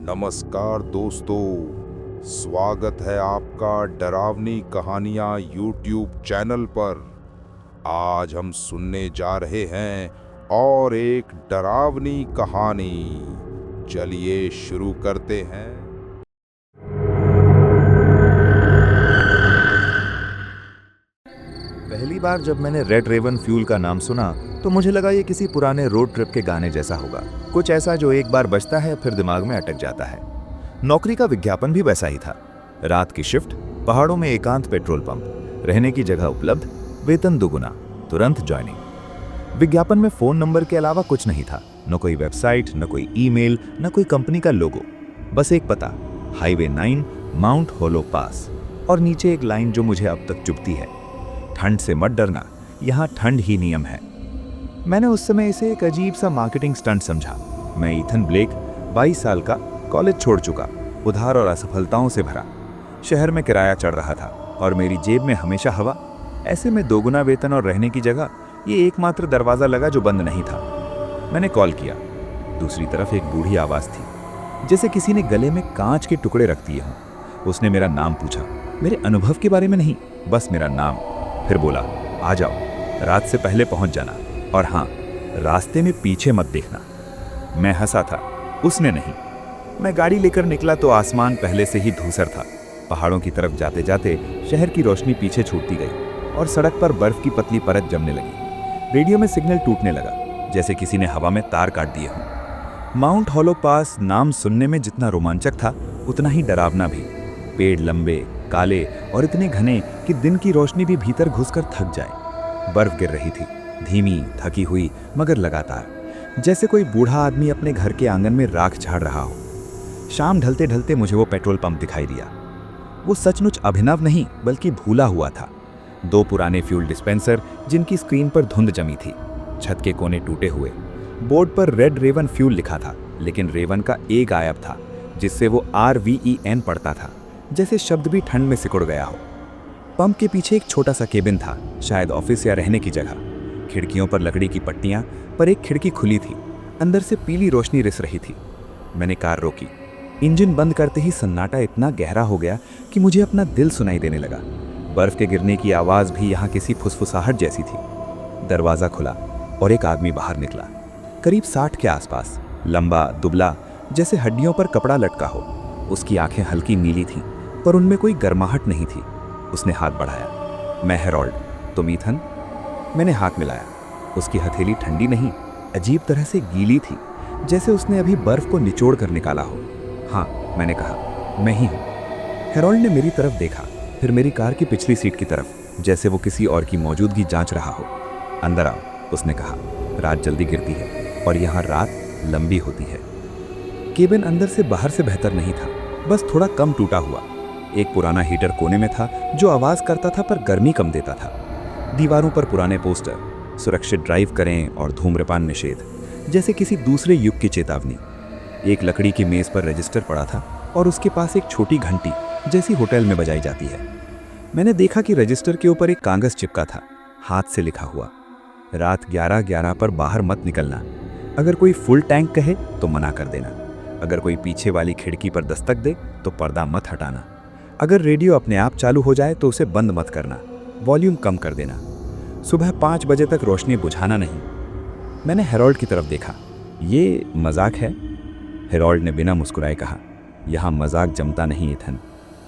नमस्कार दोस्तों, स्वागत है आपका डरावनी कहानियाँ यूट्यूब चैनल पर। आज हम सुनने जा रहे हैं और एक डरावनी कहानी। चलिए शुरू करते हैं। पहली बार जब मैंने रेड रेवन फ्यूल का नाम सुना तो मुझे लगा ये किसी पुराने रोड ट्रिप के गाने जैसा होगा। कुछ ऐसा जो एक बार बजता है फिर दिमाग में अटक जाता है। नौकरी का विज्ञापन भी वैसा ही था। रात की शिफ्ट, पहाड़ों में एकांत पेट्रोल पंप, रहने की जगह उपलब्ध, वेतन दुगुना, तुरंत ज्वाइनिंग। विज्ञापन में फोन नंबर के अलावा कुछ नहीं था। न कोई वेबसाइट, न कोई ईमेल, न कोई कंपनी का लोगो। बस एक पता, हाईवे 9, माउंट होलो पास, और नीचे एक लाइन जो मुझे अब तक चुभती है, ठंड से मत डरना, यहाँ ठंड ही नियम है। मैंने उस समय इसे एक अजीब सा मार्केटिंग स्टंट समझा। मैं ईथन ब्लेक, 22 साल का, कॉलेज छोड़ चुका, उधार और असफलताओं से भरा, शहर में किराया चढ़ रहा था और मेरी जेब में हमेशा हवा। ऐसे में दोगुना वेतन और रहने की जगह, ये एकमात्र दरवाज़ा लगा जो बंद नहीं था। मैंने कॉल किया। दूसरी तरफ एक बूढ़ी आवाज़ थी, जैसे किसी ने गले में कांच के टुकड़े रख दिए हों। उसने मेरा नाम पूछा, मेरे अनुभव के बारे में नहीं, बस मेरा नाम। फिर बोला, आ जाओ, रात से पहले पहुंच जाना, और हाँ, रास्ते में पीछे मत देखना। मैं हंसा था, उसने नहीं। मैं गाड़ी लेकर निकला तो आसमान पहले से ही धूसर था। पहाड़ों की तरफ जाते जाते शहर की रोशनी पीछे छूटती गई और सड़क पर बर्फ की पतली परत जमने लगी। रेडियो में सिग्नल टूटने लगा, जैसे किसी ने हवा में तार काट दिए हों। माउंट होलो पास नाम सुनने में जितना रोमांचक था, उतना ही डरावना भी। पेड़ लंबे, काले और इतने घने कि दिन की रोशनी भी भीतर घुसकर थक जाए। बर्फ गिर रही थी, धीमी, थकी हुई, मगर लगातार, जैसे कोई बूढ़ा आदमी अपने घर के आंगन में राख झाड़ रहा हो। शाम ढलते ढलते मुझे वो पेट्रोल पंप दिखाई दिया। वो सचमुच अभिनव नहीं बल्कि भूला हुआ था। 2 पुराने फ्यूल डिस्पेंसर जिनकी स्क्रीन पर धुंध जमी थी, छत के कोने टूटे हुए। बोर्ड पर रेड रेवन फ्यूल लिखा था, लेकिन रेवन का ए गायब था, जिससे वो RVEN पड़ता था, जैसे शब्द भी ठंड में सिकुड़ गया हो। पंप के पीछे एक छोटा सा केबिन था, शायद ऑफिस या रहने की जगह। खिड़कियों पर लकड़ी की पट्टियां, पर एक खिड़की खुली थी, अंदर से पीली रोशनी रिस रही थी। मैंने कार रोकी। इंजन बंद करते ही सन्नाटा इतना गहरा हो गया कि मुझे अपना दिल सुनाई देने लगा। बर्फ के गिरने की आवाज़ भी यहाँ किसी फुसफुसाहट जैसी थी। दरवाज़ा खुला और एक आदमी बाहर निकला, करीब 60 के आसपास, लंबा, दुबला, जैसे हड्डियों पर कपड़ा लटका हो। उसकी आंखें हल्की नीली थीं, पर उनमें कोई गर्माहट नहीं थी। उसने हाथ बढ़ाया। मैं हेरोल्ड, तुम ईथन? मैंने हाथ मिलाया। उसकी हथेली ठंडी नहीं, अजीब तरह से गीली थी, जैसे उसने अभी बर्फ को निचोड़ कर निकाला हो। हाँ, मैंने कहा, मैं ही हूँ। हेरोल्ड ने मेरी तरफ देखा, फिर मेरी कार की पिछली सीट की तरफ, जैसे वो किसी और की मौजूदगी जांच रहा हो। अंदर आओ, उसने कहा। रात जल्दी गिरती है और यहाँ रात लंबी होती है। केबिन अंदर से बाहर से बेहतर नहीं था, बस थोड़ा कम टूटा हुआ। एक पुराना हीटर कोने में था जो आवाज़ करता था पर गर्मी कम देता था। दीवारों पर पुराने पोस्टर, सुरक्षित ड्राइव करें और धूम्रपान निषेध, जैसे किसी दूसरे युग की चेतावनी। एक लकड़ी की मेज पर रजिस्टर पड़ा था और उसके पास एक छोटी घंटी, जैसी होटल में बजाई जाती है। मैंने देखा कि रजिस्टर के ऊपर एक कागज चिपका था, हाथ से लिखा हुआ, रात 11:11 पर बाहर मत निकलना। अगर कोई फुल टैंक कहे तो मना कर देना। अगर कोई पीछे वाली खिड़की पर दस्तक दे तो पर्दा मत हटाना। अगर रेडियो अपने आप चालू हो जाए तो उसे बंद मत करना, वॉल्यूम कम कर देना। सुबह 5 बजे तक रोशनी बुझाना नहीं। मैंने हेरोल्ड की तरफ देखा। ये मजाक है? हेरोल्ड ने बिना मुस्कुराए कहा, यहाँ मजाक जमता नहीं ईथन,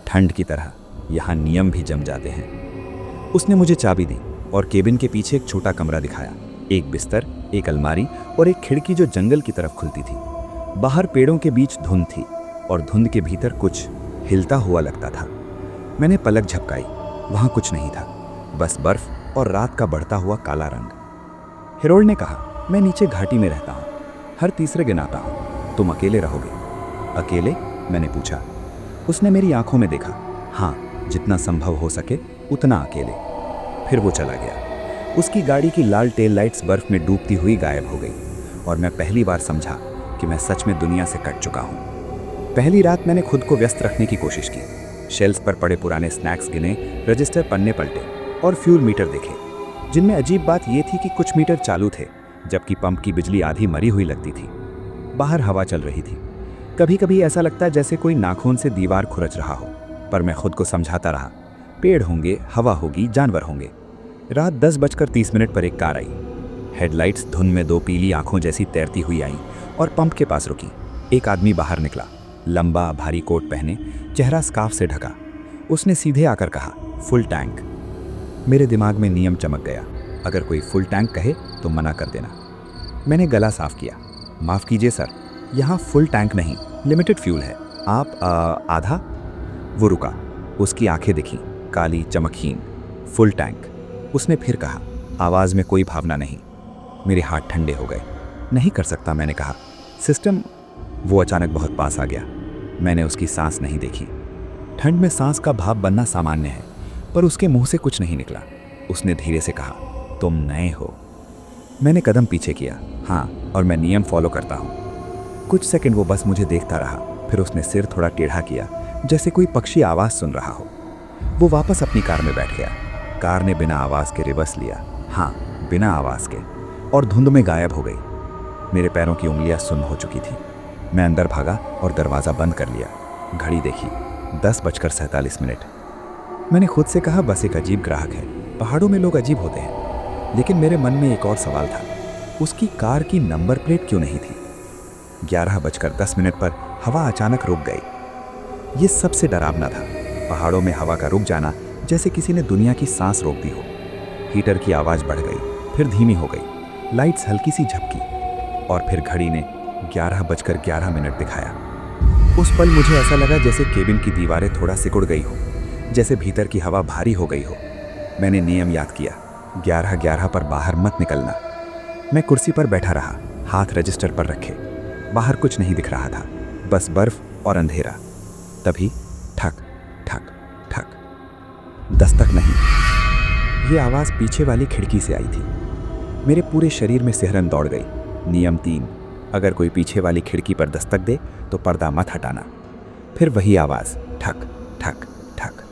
ठंड की तरह यहाँ नियम भी जम जाते हैं। उसने मुझे चाबी दी और केबिन के पीछे एक छोटा कमरा दिखाया। एक बिस्तर, एक अलमारी और एक खिड़की जो जंगल की तरफ खुलती थी। बाहर पेड़ों के बीच धुंध थी और धुंध के भीतर कुछ हिलता हुआ लगता था। मैंने पलक झपकाई, वहाँ कुछ नहीं था, बस बर्फ और रात का बढ़ता हुआ काला रंग। हेरोल्ड ने कहा, मैं नीचे घाटी में रहता हूँ, हर तीसरे गिनाता हूँ, तुम अकेले रहोगे? अकेले? मैंने पूछा। उसने मेरी आंखों में देखा। हाँ, जितना संभव हो सके उतना अकेले। फिर वो चला गया। उसकी गाड़ी की लाल टेल लाइट्स बर्फ में डूबती हुई गायब हो गई और मैं पहली बार समझा कि मैं सच में दुनिया से कट चुका हूँ। पहली रात मैंने खुद को व्यस्त रखने की कोशिश की। शेल्फ पर पड़े पुराने स्नैक्स गिने, रजिस्टर पन्ने पलटे और फ्यूल मीटर देखे, जिनमें अजीब बात यह थी कि कुछ मीटर चालू थे, जबकि पंप की बिजली आधी मरी हुई लगती थी। बाहर हवा चल रही थी, कभी कभी ऐसा लगता है जैसे कोई नाखून से दीवार खुरच रहा हो, पर मैं खुद को समझाता रहा, पेड़ होंगे, हवा होगी, जानवर होंगे। रात 10:30 पर एक कार आई। हेडलाइट्स धुंध में दो पीली आंखों जैसी तैरती हुई आई और पंप के पास रुकी। एक आदमी बाहर निकला, लंबा भारी कोट पहने, चेहरा स्कार्फ से ढका। उसने सीधे आकर कहा, फुल टैंक। मेरे दिमाग में नियम चमक गया, अगर कोई फुल टैंक कहे तो मना कर देना। मैंने गला साफ किया, माफ़ कीजिए सर, यहाँ फुल टैंक नहीं, लिमिटेड फ्यूल है। आप आधा? वो रुका, उसकी आंखें दिखीं, काली चमकहीन। Full tank. उसने फिर कहा, आवाज़ में कोई भावना नहीं। मेरे हाथ ठंडे हो गए। नहीं कर सकता, मैंने कहा। सिस्टम। वो अचानक बहुत पास आ गया। मैंने उसकी सांस नहीं देखी। ठंड में सांस का भाप बनना सामान्य है, पर उसके मुंह से कुछ नहीं निकला। उसने धीरे से कहा, तुम नए हो। मैंने कदम पीछे किया। हाँ, और मैं नियम फॉलो करता हूँ। कुछ सेकंड वो बस मुझे देखता रहा, फिर उसने सिर थोड़ा टेढ़ा किया, जैसे कोई पक्षी आवाज़ सुन रहा हो। वो वापस अपनी कार में बैठ गया। कार ने बिना आवाज़ के रिवर्स लिया, हाँ, बिना आवाज़ के, और धुंध में गायब हो गई। मेरे पैरों की उंगलियां सुन्न हो चुकी थी। मैं अंदर भागा और दरवाज़ा बंद कर लिया। घड़ी देखी, 10:47। मैंने खुद से कहा, बस एक अजीब ग्राहक है। पहाड़ों में लोग अजीब होते हैं। लेकिन मेरे मन में एक और सवाल था, उसकी कार की नंबर प्लेट क्यों नहीं थी? 11:10 पर हवा अचानक रुक गई। ये सबसे डरावना था। पहाड़ों में हवा का रुक जाना जैसे किसी ने दुनिया की सांस रोक दी हो। हीटर की आवाज़ बढ़ गई, फिर धीमी हो गई। लाइट्स हल्की सी झपकी, और फिर घड़ी ने 11:11 दिखाया। उस पल मुझे ऐसा लगा जैसे केबिन की दीवारें थोड़ा सिकुड़ गई हो, जैसे भीतर की हवा भारी हो गई हो। मैंने नियम याद किया, 11:11 पर बाहर मत निकलना। मैं कुर्सी पर बैठा रहा, हाथ रजिस्टर पर रखे। बाहर कुछ नहीं दिख रहा था, बस बर्फ और अंधेरा। तभी ठक ठक ठक, दस्तक नहीं। ये आवाज़ पीछे वाली खिड़की से आई थी। मेरे पूरे शरीर में सिहरन दौड़ गई। नियम 3, अगर कोई पीछे वाली खिड़की पर दस्तक दे तो पर्दा मत हटाना। फिर वही आवाज़, ठक ठक ठक,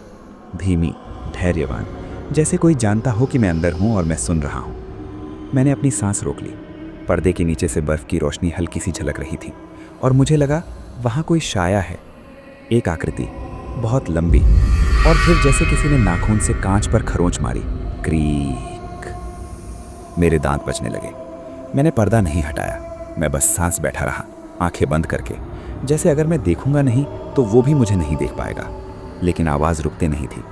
धीमी, धैर्यवान, जैसे कोई जानता हो कि मैं अंदर हूँ और मैं सुन रहा हूँ। मैंने अपनी सांस रोक ली। पर्दे के नीचे से बर्फ की रोशनी हल्की सी झलक रही थी, और मुझे लगा वहाँ कोई साया है। एक आकृति, बहुत लंबी, और फिर जैसे किसी ने नाखून से कांच पर खरोंच मारी। क्रीक। मेरे दांत बजने लगे। मैंने पर्दा नहीं हटाया, मैं बस सांस बैठा रहा, आंखें बंद करके, जैसे अगर मैं देखूंगा नहीं तो वो भी मुझे नहीं देख पाएगा। लेकिन आवाज़ रुकते नहीं थी।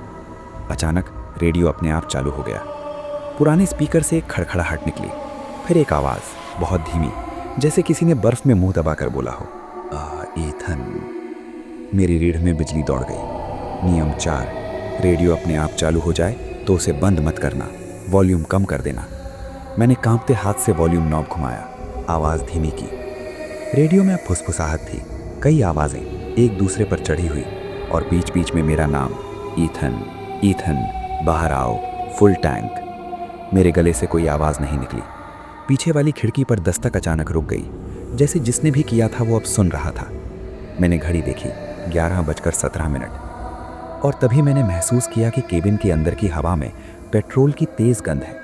अचानक रेडियो अपने आप चालू हो गया। पुराने स्पीकर से एक खड़खड़ाहट निकली, फिर एक आवाज़, बहुत धीमी, जैसे किसी ने बर्फ में मुंह दबाकर बोला हो, ईथन। मेरी रीढ़ में बिजली दौड़ गई। नियम 4, रेडियो अपने आप चालू हो जाए तो उसे बंद मत करना, वॉल्यूम कम कर देना। मैंने कांपते हाथ से वॉल्यूम नॉब घुमाया, आवाज़ धीमी की। रेडियो में फुसफुसाहट थी, कई आवाज़ें एक दूसरे पर चढ़ी हुई, और बीच बीच में मेरा नाम, ईथन, ईथन, बाहर आओ, फुल टैंक। मेरे गले से कोई आवाज़ नहीं निकली। पीछे वाली खिड़की पर दस्तक अचानक रुक गई, जैसे जिसने भी किया था वो अब सुन रहा था। मैंने घड़ी देखी, 11:17, और तभी मैंने महसूस किया कि केबिन के अंदर की हवा में पेट्रोल की तेज़ गंध है,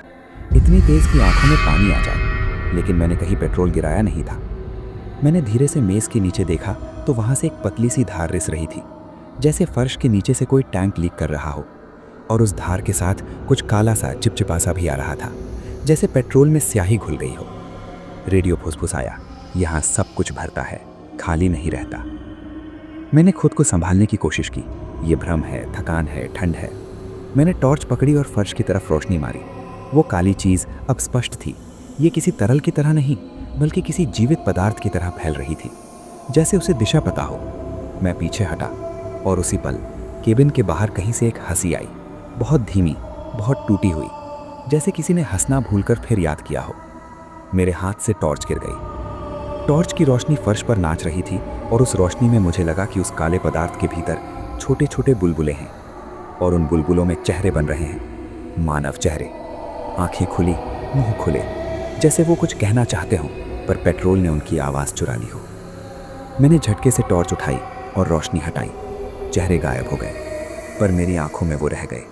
इतनी तेज़ कि आंखों में पानी आ जाए। लेकिन मैंने कहीं पेट्रोल गिराया नहीं था। मैंने धीरे से मेज़ के नीचे देखा तो वहाँ से एक पतली सी धार रिस रही थी, जैसे फर्श के नीचे से कोई टैंक लीक कर रहा हो, और उस धार के साथ कुछ काला सा चिपचिपा सा भी आ रहा था, जैसे पेट्रोल में स्याही घुल गई हो। रेडियो फुसफुसाया, यहाँ सब कुछ भरता है, खाली नहीं रहता। मैंने खुद को संभालने की कोशिश की, ये भ्रम है, थकान है, ठंड है। मैंने टॉर्च पकड़ी और फर्श की तरफ रोशनी मारी। वो काली चीज़ अब स्पष्ट थी। ये किसी तरल की तरह नहीं, बल्कि किसी जीवित पदार्थ की तरह फैल रही थी, जैसे उसे दिशा पता हो। मैं पीछे हटा, और उसी पल केबिन के बाहर कहीं से एक हंसी आई, बहुत धीमी, बहुत टूटी हुई, जैसे किसी ने हंसना भूलकर फिर याद किया हो। मेरे हाथ से टॉर्च गिर गई। टॉर्च की रोशनी फर्श पर नाच रही थी, और उस रोशनी में मुझे लगा कि उस काले पदार्थ के भीतर छोटे छोटे बुलबुले हैं, और उन बुलबुलों में चेहरे बन रहे हैं, मानव चेहरे। आंखें खुली, मुंह खुले, जैसे वो कुछ कहना चाहते हों, पर पेट्रोल ने उनकी आवाज़ चुरा ली हो। मैंने झटके से टॉर्च उठाई और रोशनी हटाई। चेहरे गायब हो गए, पर मेरी आंखों में वो रह गए।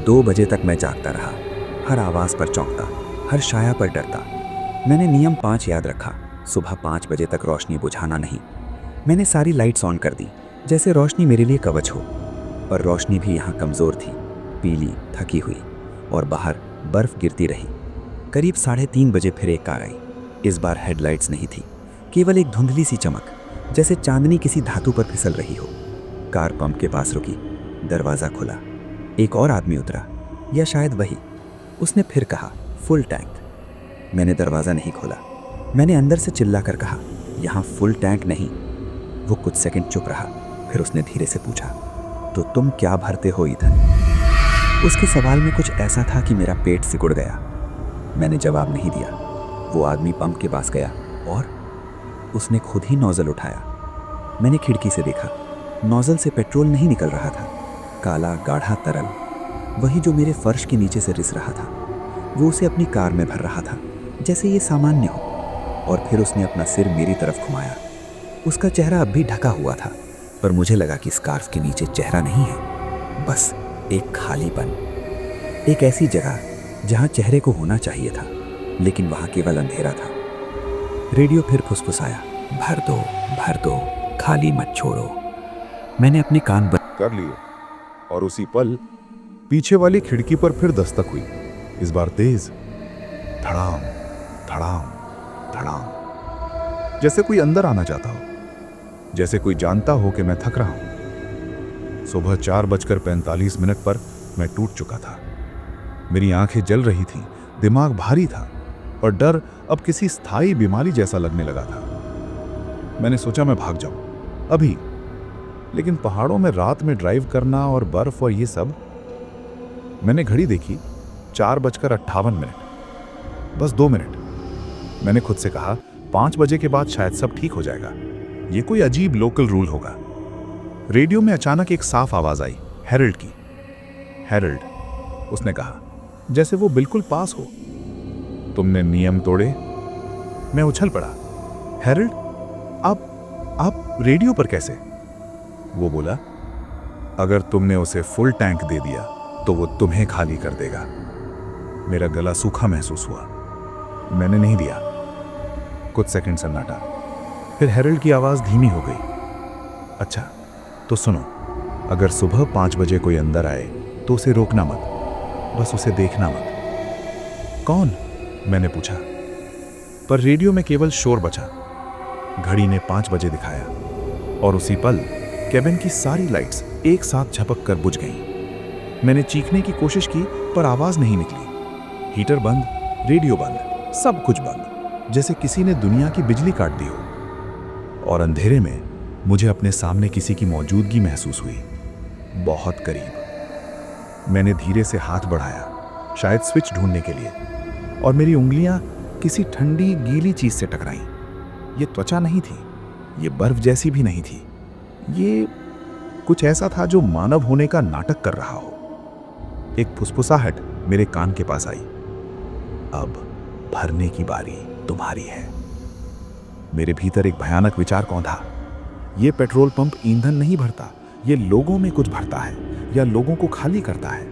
2 बजे तक मैं जागता रहा, हर आवाज़ पर चौंकता, हर साया पर डरता। मैंने नियम 5 याद रखा, सुबह 5 बजे तक रोशनी बुझाना नहीं। मैंने सारी लाइट्स ऑन कर दी, जैसे रोशनी मेरे लिए कवच हो। और रोशनी भी यहाँ कमज़ोर थी, पीली, थकी हुई, और बाहर बर्फ़ गिरती रही। करीब 3:30 बजे फिर एक कार आई। इस बार हेडलाइट्स नहीं थी, केवल एक धुंधली सी चमक, जैसे चांदनी किसी धातु पर फिसल रही हो। कार पंप के पास रुकी, दरवाज़ा खुला। एक और आदमी उतरा, या शायद वही। उसने फिर कहा, फुल टैंक। मैंने दरवाज़ा नहीं खोला। मैंने अंदर से चिल्लाकर कहा, यहाँ फुल टैंक नहीं। वो कुछ सेकंड चुप रहा, फिर उसने धीरे से पूछा, तो तुम क्या भरते हो इधर? उसके सवाल में कुछ ऐसा था कि मेरा पेट सिकुड़ गया। मैंने जवाब नहीं दिया। वो आदमी पंप के पास गया और उसने खुद ही नोज़ल उठाया। मैंने खिड़की से देखा, नोज़ल से पेट्रोल नहीं निकल रहा था, काला गाढ़ा तरल, वही जो मेरे फर्श के नीचे से रिस रहा था। वो उसे अपनी कार में भर रहा था, जैसे ये सामान्य हो। और फिर उसने अपना सिर मेरी तरफ घुमाया। उसका चेहरा अब भी ढका हुआ था, पर मुझे लगा कि स्कार्फ के नीचे चेहरा नहीं है, बस एक खालीपन। एक ऐसी जगह जहां चेहरे को होना चाहिए था, लेकिन वहां केवल अंधेरा था। रेडियो फिर फुसफुसाया, भर दो, खाली मत छोड़ो। मैंने अपने कान बंद कर लिए और उसी पल पीछे वाली खिड़की पर फिर दस्तक हुई। इस बार तेज, धड़ाम धड़ाम धड़ाम, जैसे कोई अंदर आना चाहता हो, जैसे कोई जानता हो कि मैं थक रहा हूं। सुबह 4:45 पर मैं टूट चुका था। मेरी आंखें जल रही थीं, दिमाग भारी था और डर अब किसी स्थायी बीमारी जैसा लगने लगा था। मैंने सोचा मैं भाग जाऊं अभी, लेकिन पहाड़ों में रात में ड्राइव करना और बर्फ और ये सब। मैंने घड़ी देखी, 4:58, बस 2 मिनट। मैंने खुद से कहा 5 बजे के बाद शायद सब ठीक हो जाएगा, ये कोई अजीब लोकल रूल होगा। रेडियो में अचानक एक साफ आवाज आई, हेरल्ड की। हेरल्ड, उसने कहा, जैसे वो बिल्कुल पास हो। तुमने नियम तोड़े। मैं उछल पड़ा। हेरल्ड, आप रेडियो पर कैसे? वो बोला, अगर तुमने उसे फुल टैंक दे दिया तो वो तुम्हें खाली कर देगा। मेरा गला सूखा महसूस हुआ। मैंने नहीं दिया। कुछ सेकंड सन्नाटा, फिर हेरल्ड की आवाज धीमी हो गई। अच्छा तो सुनो, अगर सुबह 5 बजे कोई अंदर आए तो उसे रोकना मत, बस उसे देखना मत। कौन? मैंने पूछा, पर रेडियो में केवल शोर बचा। घड़ी ने 5 बजे दिखाया और उसी पल केबिन की सारी लाइट्स एक साथ झपक कर बुझ गईं। मैंने चीखने की कोशिश की पर आवाज नहीं निकली। हीटर बंद, रेडियो बंद, सब कुछ बंद, जैसे किसी ने दुनिया की बिजली काट दी हो। और अंधेरे में मुझे अपने सामने किसी की मौजूदगी महसूस हुई, बहुत करीब। मैंने धीरे से हाथ बढ़ाया, शायद स्विच ढूंढने के लिए, और मेरी उंगलियां किसी ठंडी गीली चीज से टकराईं। ये त्वचा नहीं थी, ये बर्फ जैसी भी नहीं थी, ये कुछ ऐसा था जो मानव होने का नाटक कर रहा हो। एक फुसफुसाहट मेरे कान के पास आई, अब भरने की बारी तुम्हारी है। मेरे भीतर एक भयानक विचार कौंधा, ये पेट्रोल पंप ईंधन नहीं भरता, ये लोगों में कुछ भरता है या लोगों को खाली करता है।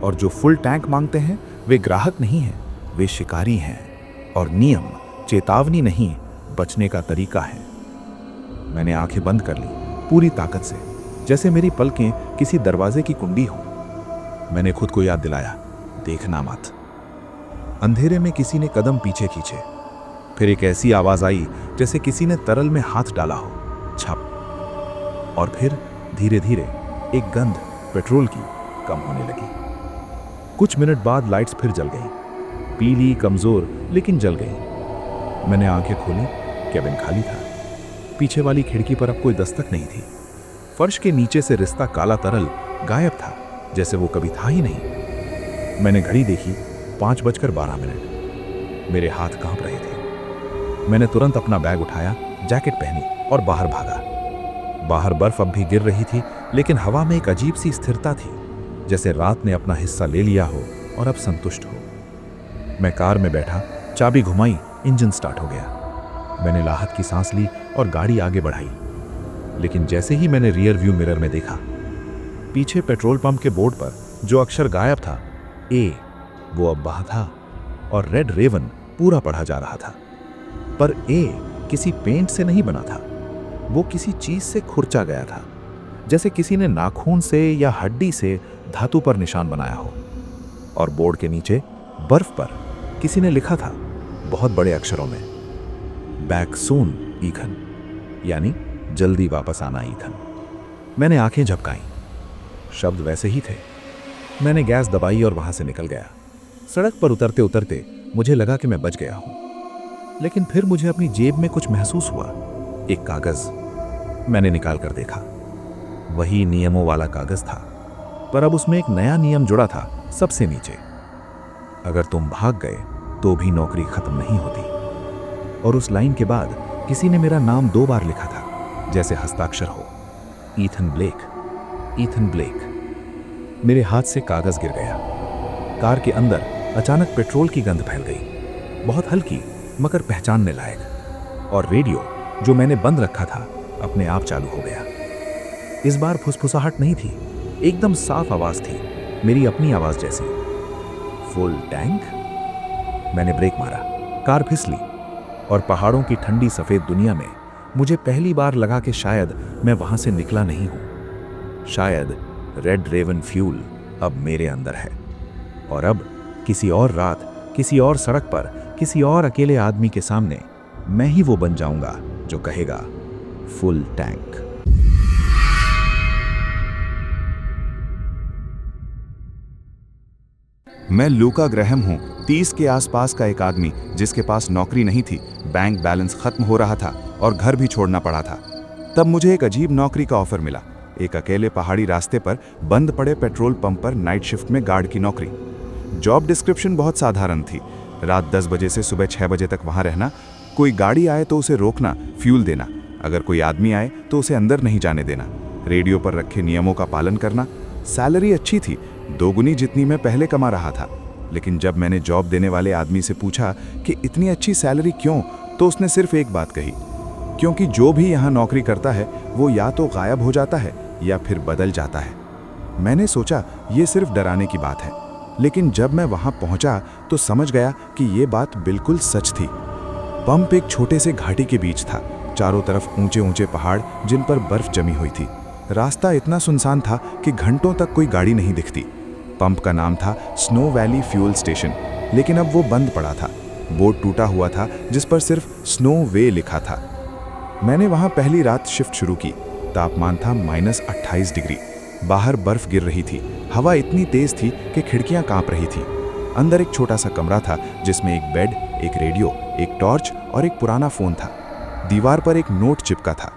और जो फुल टैंक मांगते हैं वे ग्राहक नहीं हैं, वे शिकारी हैं। और नियम चेतावनी नहीं, बचने का तरीका है। मैंने आंखें बंद कर ली पूरी ताकत से, जैसे मेरी पलकें किसी दरवाजे की कुंडी हो। मैंने खुद को याद दिलाया, देखना मत। अंधेरे में किसी ने कदम पीछे खींचे, फिर एक ऐसी आवाज आई जैसे किसी ने तरल में हाथ डाला हो, छप। और फिर धीरे धीरे एक गंध पेट्रोल की कम होने लगी। कुछ मिनट बाद लाइट्स फिर जल गईं, पीली, कमजोर, लेकिन जल गईं। मैंने आंखें खोली, केबिन खाली था। पीछे वाली खिड़की पर अब कोई दस्तक नहीं थी। फर्श के नीचे से रिश्ता काला तरल गायब था, जैसे वो कभी था ही नहीं। मैंने घड़ी देखी, 5:12। मेरे हाथ कांप रहे थे। मैंने तुरंत अपना बैग उठाया, जैकेट पहनी और बाहर भागा। बाहर बर्फ अब भी गिर रही थी, लेकिन हवा में एक अजीब सी स्थिरता थी, जैसे रात ने अपना हिस्सा ले लिया हो और अब संतुष्ट हो। मैं कार में बैठा, चाबी घुमाई, इंजन स्टार्ट हो गया। मैंने राहत की सांस ली और गाड़ी आगे बढ़ाई। लेकिन जैसे ही मैंने रियर व्यू मिरर में देखा, पीछे पेट्रोल पंप के बोर्ड पर जो अक्षर गायब था, ए, वो अब वहां था और रेड रेवन पूरा पढ़ा जा रहा था। पर ए किसी पेंट से नहीं बना था, वो किसी चीज से खुरचा गया था, जैसे किसी ने नाखून से या हड्डी से धातु पर निशान बनाया हो। और बोर्ड के नीचे बर्फ पर किसी ने लिखा था बहुत बड़े अक्षरों में, बैक सून ईथन, यानी जल्दी वापस आना ईथन। मैंने आंखें झपकाईं। शब्द वैसे ही थे। मैंने गैस दबाई और वहां से निकल गया। सड़क पर उतरते उतरते मुझे लगा कि मैं बच गया हूं, लेकिन फिर मुझे अपनी जेब में कुछ महसूस हुआ। एक कागज। मैंने निकाल कर देखा। वही नियमों वाला कागज था, पर अब उसमें एक नया नियम जुड़ा था, सबसे नीचे। अगर तुम भाग गए तो भी नौकरी खत्म नहीं होती। और उस लाइन के बाद किसी ने मेरा नाम 2 बार लिखा था, जैसे हस्ताक्षर हो, ईथन ब्लेक, ईथन ब्लेक। मेरे हाथ से कागज गिर गया। कार के अंदर अचानक पेट्रोल की गंध फैल गई, बहुत हल्की मगर पहचानने लायक। और रेडियो जो मैंने बंद रखा था अपने आप चालू हो गया। इस बार फुसफुसाहट नहीं थी, एकदम साफ आवाज थी, मेरी अपनी आवाज जैसी। Full tank. मैंने ब्रेक मारा, कार फिसली और पहाड़ों की ठंडी सफेद दुनिया में मुझे पहली बार लगा कि शायद मैं वहां से निकला नहीं हूं। शायद रेड रेवन फ्यूल अब मेरे अंदर है। और अब किसी और रात, किसी और सड़क पर, किसी और अकेले आदमी के सामने मैं ही वो बन जाऊंगा जो कहेगा फुल टैंक। मैं लूका ग्रैहम हूँ, 30 के आसपास का एक आदमी जिसके पास नौकरी नहीं थी, बैंक बैलेंस खत्म हो रहा था और घर भी छोड़ना पड़ा था। तब मुझे एक अजीब नौकरी का ऑफर मिला, एक अकेले पहाड़ी रास्ते पर बंद पड़े पेट्रोल पंप पर नाइट शिफ्ट में गार्ड की नौकरी। जॉब डिस्क्रिप्शन बहुत साधारण थी, रात 10 बजे से सुबह 6 बजे तक वहां रहना, कोई गाड़ी आए तो उसे रोकना, फ्यूल देना, अगर कोई आदमी आए तो उसे अंदर नहीं जाने देना, रेडियो पर रखे नियमों का पालन करना। सैलरी अच्छी थी, 2 गुनी जितनी मैं पहले कमा रहा था। लेकिन जब मैंने जॉब देने वाले आदमी से पूछा कि इतनी अच्छी सैलरी क्यों, तो उसने सिर्फ एक बात कही, क्योंकि जो भी यहाँ नौकरी करता है वो या तो गायब हो जाता है या फिर बदल जाता है। मैंने सोचा ये सिर्फ डराने की बात है, लेकिन जब मैं वहाँ पहुँचा तो समझ गया कि ये बात बिल्कुल सच थी। पंप एक छोटे से घाटी के बीच था, चारों तरफ ऊंचे ऊंचे पहाड़ जिन पर बर्फ जमी हुई थी। रास्ता इतना सुनसान था कि घंटों तक कोई गाड़ी नहीं दिखती। पंप का नाम था स्नो वैली फ्यूल स्टेशन, लेकिन अब वो बंद पड़ा था। बोर्ड टूटा हुआ था जिस पर सिर्फ स्नो वे लिखा था। मैंने वहां पहली रात शिफ्ट शुरू की। तापमान था -28 डिग्री। बाहर बर्फ गिर रही थी, हवा इतनी तेज थी कि खिड़कियां कांप रही थी। अंदर एक छोटा सा कमरा था जिसमें एक बेड, एक रेडियो, एक टॉर्च और एक पुराना फोन था। दीवार पर एक नोट चिपका था।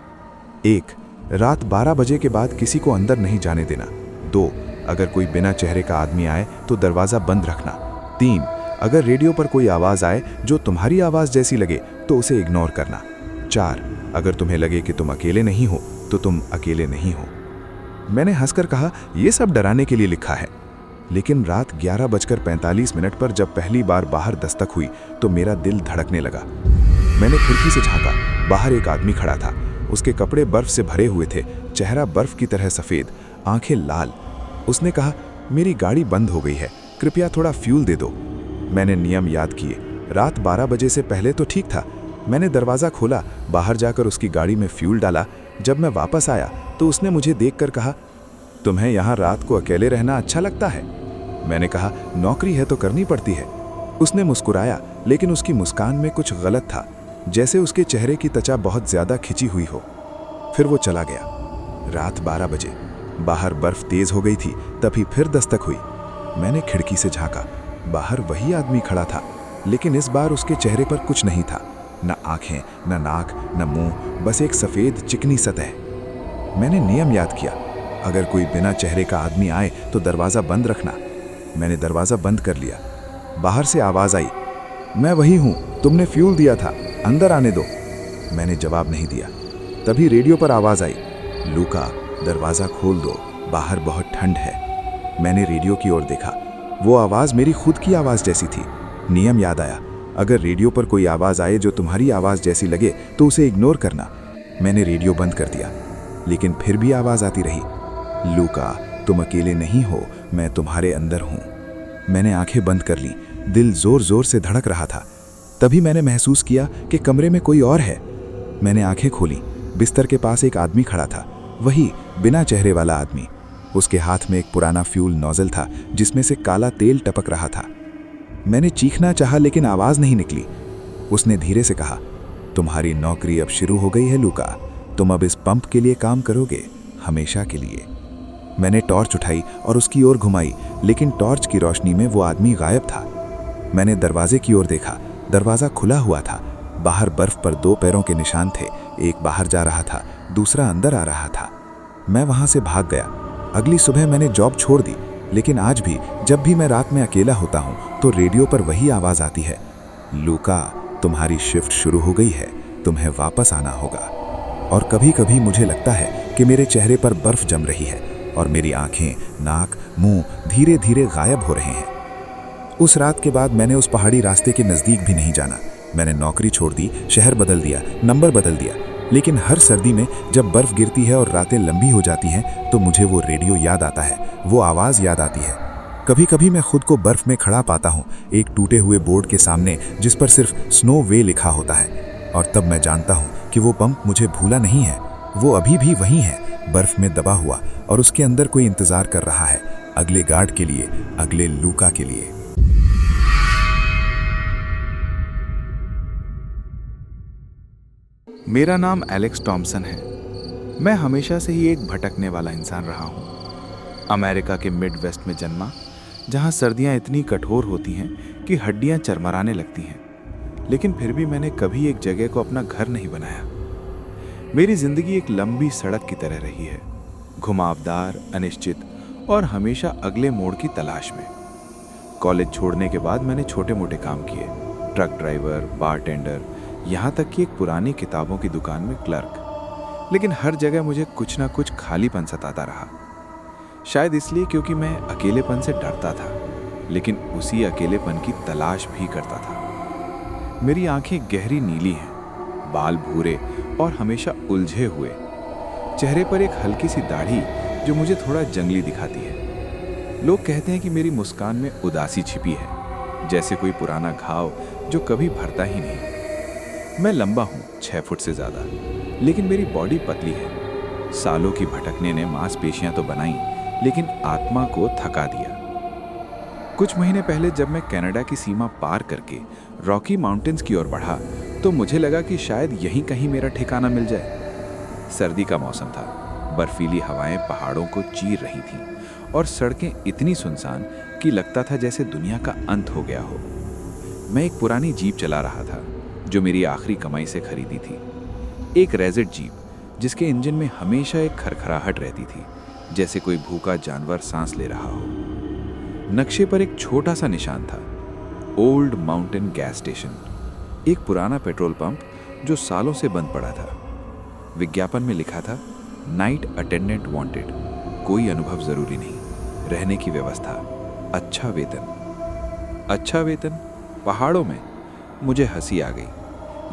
1. रात 12 बजे के बाद किसी को अंदर नहीं जाने देना। 2. अगर कोई बिना चेहरे का आदमी आए तो दरवाज़ा बंद रखना। 3. अगर रेडियो पर कोई आवाज़ आए जो तुम्हारी आवाज़ जैसी लगे तो उसे इग्नोर करना। 4. अगर तुम्हें लगे कि तुम अकेले नहीं हो तो तुम अकेले नहीं हो। मैंने हंसकर कहा, ये सब डराने के लिए लिखा है। लेकिन रात 11:45 पर जब पहली बार बाहर दस्तक हुई तो मेरा दिल धड़कने लगा। मैंने खिड़की से झांका, बाहर एक आदमी खड़ा था। उसके कपड़े बर्फ से भरे हुए थे, चेहरा बर्फ की तरह सफ़ेद, आंखें लाल। उसने कहा, मेरी गाड़ी बंद हो गई है, कृपया थोड़ा फ्यूल दे दो। मैंने नियम याद किए। रात 12 बजे से पहले तो ठीक था। मैंने दरवाज़ा खोला, बाहर जाकर उसकी गाड़ी में फ्यूल डाला। जब मैं वापस आया तो उसने मुझे देखकर कहा, तुम्हें यहाँ रात को अकेले रहना अच्छा लगता है? मैंने कहा, नौकरी है तो करनी पड़ती है। उसने मुस्कुराया, लेकिन उसकी मुस्कान में कुछ गलत था, जैसे उसके चेहरे की त्वचा बहुत ज़्यादा खिंची हुई हो। फिर वो चला गया। रात 12 बजे, बाहर बर्फ तेज हो गई थी। तभी फिर दस्तक हुई। मैंने खिड़की से झांका, बाहर वही आदमी खड़ा था, लेकिन इस बार उसके चेहरे पर कुछ नहीं था, न आंखें, न नाक, न मुंह, बस एक सफ़ेद चिकनी सतह। मैंने नियम याद किया, अगर कोई बिना चेहरे का आदमी आए तो दरवाज़ा बंद रखना। मैंने दरवाज़ा बंद कर लिया। बाहर से आवाज़ आई, मैं वही हूँ, तुमने फ्यूल दिया था, अंदर आने दो। मैंने जवाब नहीं दिया। तभी रेडियो पर आवाज़ आई, लूका, दरवाज़ा खोल दो, बाहर बहुत ठंड है। मैंने रेडियो की ओर देखा। वो आवाज़ मेरी खुद की आवाज़ जैसी थी। नियम याद आया, अगर रेडियो पर कोई आवाज़ आए जो तुम्हारी आवाज़ जैसी लगे तो उसे इग्नोर करना। मैंने रेडियो बंद कर दिया, लेकिन फिर भी आवाज़ आती रही, लूका, तुम अकेले नहीं हो, मैं तुम्हारे अंदर हूँ। मैंने आंखें बंद कर ली, दिल ज़ोर ज़ोर से धड़क रहा था। तभी मैंने महसूस किया कि कमरे में कोई और है। मैंने आंखें खोली, बिस्तर के पास एक आदमी खड़ा था, वही बिना चेहरे वाला आदमी। उसके हाथ में एक पुराना फ्यूल नोजल था जिसमें से काला तेल टपक रहा था। मैंने चीखना चाहा लेकिन आवाज नहीं निकली। उसने धीरे से कहा, तुम्हारी नौकरी अब शुरू हो गई है लूका, तुम अब इस पंप के लिए काम करोगे, हमेशा के लिए। मैंने टॉर्च उठाई और उसकी ओर घुमाई, लेकिन टॉर्च की रोशनी में वो आदमी गायब था। मैंने दरवाजे की ओर देखा, दरवाजा खुला हुआ था। बाहर बर्फ पर 2 पैरों के निशान थे, एक बाहर जा रहा था, दूसरा अंदर आ रहा था। मैं वहां से भाग गया। अगली सुबह मैंने जॉब छोड़ दी, लेकिन आज भी जब भी मैं रात में अकेला होता हूं तो रेडियो पर वही आवाज आती है, लूका तुम्हारी शिफ्ट शुरू हो गई है, तुम्हें वापस आना होगा। और कभी कभी मुझे लगता है कि मेरे चेहरे पर बर्फ जम रही है और मेरी आंखें, नाक, मुंह धीरे धीरे गायब हो रहे हैं। उस रात के बाद मैंने उस पहाड़ी रास्ते के नज़दीक भी नहीं जाना। मैंने नौकरी छोड़ दी, शहर बदल दिया, नंबर बदल दिया, लेकिन हर सर्दी में जब बर्फ गिरती है और रातें लंबी हो जाती हैं तो मुझे वो रेडियो याद आता है, वो आवाज़ याद आती है। कभी कभी मैं खुद को बर्फ में खड़ा पाता हूँ, एक टूटे हुए बोर्ड के सामने जिस पर सिर्फ स्नो वे लिखा होता है, और तब मैं जानता हूँ कि वो पंप मुझे भूला नहीं है, वो अभी भी वहीं है, बर्फ में दबा हुआ, और उसके अंदर कोई इंतजार कर रहा है, अगले गार्ड के लिए, अगले लूका के लिए। मेरा नाम एलेक्स टॉमसन है। मैं हमेशा से ही एक भटकने वाला इंसान रहा हूँ। अमेरिका के मिड वेस्ट में जन्मा, जहाँ सर्दियाँ इतनी कठोर होती हैं कि हड्डियाँ चरमराने लगती हैं, लेकिन फिर भी मैंने कभी एक जगह को अपना घर नहीं बनाया। मेरी जिंदगी एक लंबी सड़क की तरह रही है, घुमावदार, अनिश्चित और हमेशा अगले मोड़ की तलाश में। कॉलेज छोड़ने के बाद मैंने छोटे मोटे काम किए, ट्रक ड्राइवर, बारटेंडर, यहाँ तक कि एक पुरानी किताबों की दुकान में क्लर्क। लेकिन हर जगह मुझे कुछ ना कुछ खालीपन सताता रहा। शायद इसलिए क्योंकि मैं अकेलेपन से डरता था, लेकिन उसी अकेलेपन की तलाश भी करता था। मेरी आंखें गहरी नीली हैं, बाल भूरे और हमेशा उलझे हुए, चेहरे पर एक हल्की सी दाढ़ी जो मुझे थोड़ा जंगली दिखाती है। लोग कहते हैं कि मेरी मुस्कान में उदासी छिपी है, जैसे कोई पुराना घाव जो कभी भरता ही नहीं। मैं लंबा हूँ, 6 फुट से ज़्यादा, लेकिन मेरी बॉडी पतली है। सालों की भटकने ने मांसपेशियां तो बनाई, लेकिन आत्मा को थका दिया। कुछ महीने पहले जब मैं कनाडा की सीमा पार करके रॉकी माउंटेन्स की ओर बढ़ा तो मुझे लगा कि शायद यहीं कहीं मेरा ठिकाना मिल जाए। सर्दी का मौसम था, बर्फीली हवाएं पहाड़ों को चीर रही थीं और सड़कें इतनी सुनसान कि लगता था जैसे दुनिया का अंत हो गया हो। मैं एक पुरानी जीप चला रहा था जो मेरी आखिरी कमाई से खरीदी थी, एक रेजेट जीप जिसके इंजन में हमेशा एक खरखराहट रहती थी, जैसे कोई भूखा जानवर सांस ले रहा हो। नक्शे पर एक छोटा सा निशान था, ओल्ड माउंटेन गैस स्टेशन, एक पुराना पेट्रोल पंप जो सालों से बंद पड़ा था। विज्ञापन में लिखा था, नाइट अटेंडेंट वांटेड, कोई अनुभव जरूरी नहीं, रहने की व्यवस्था, अच्छा वेतन। अच्छा वेतन? पहाड़ों में? मुझे हंसी आ गई,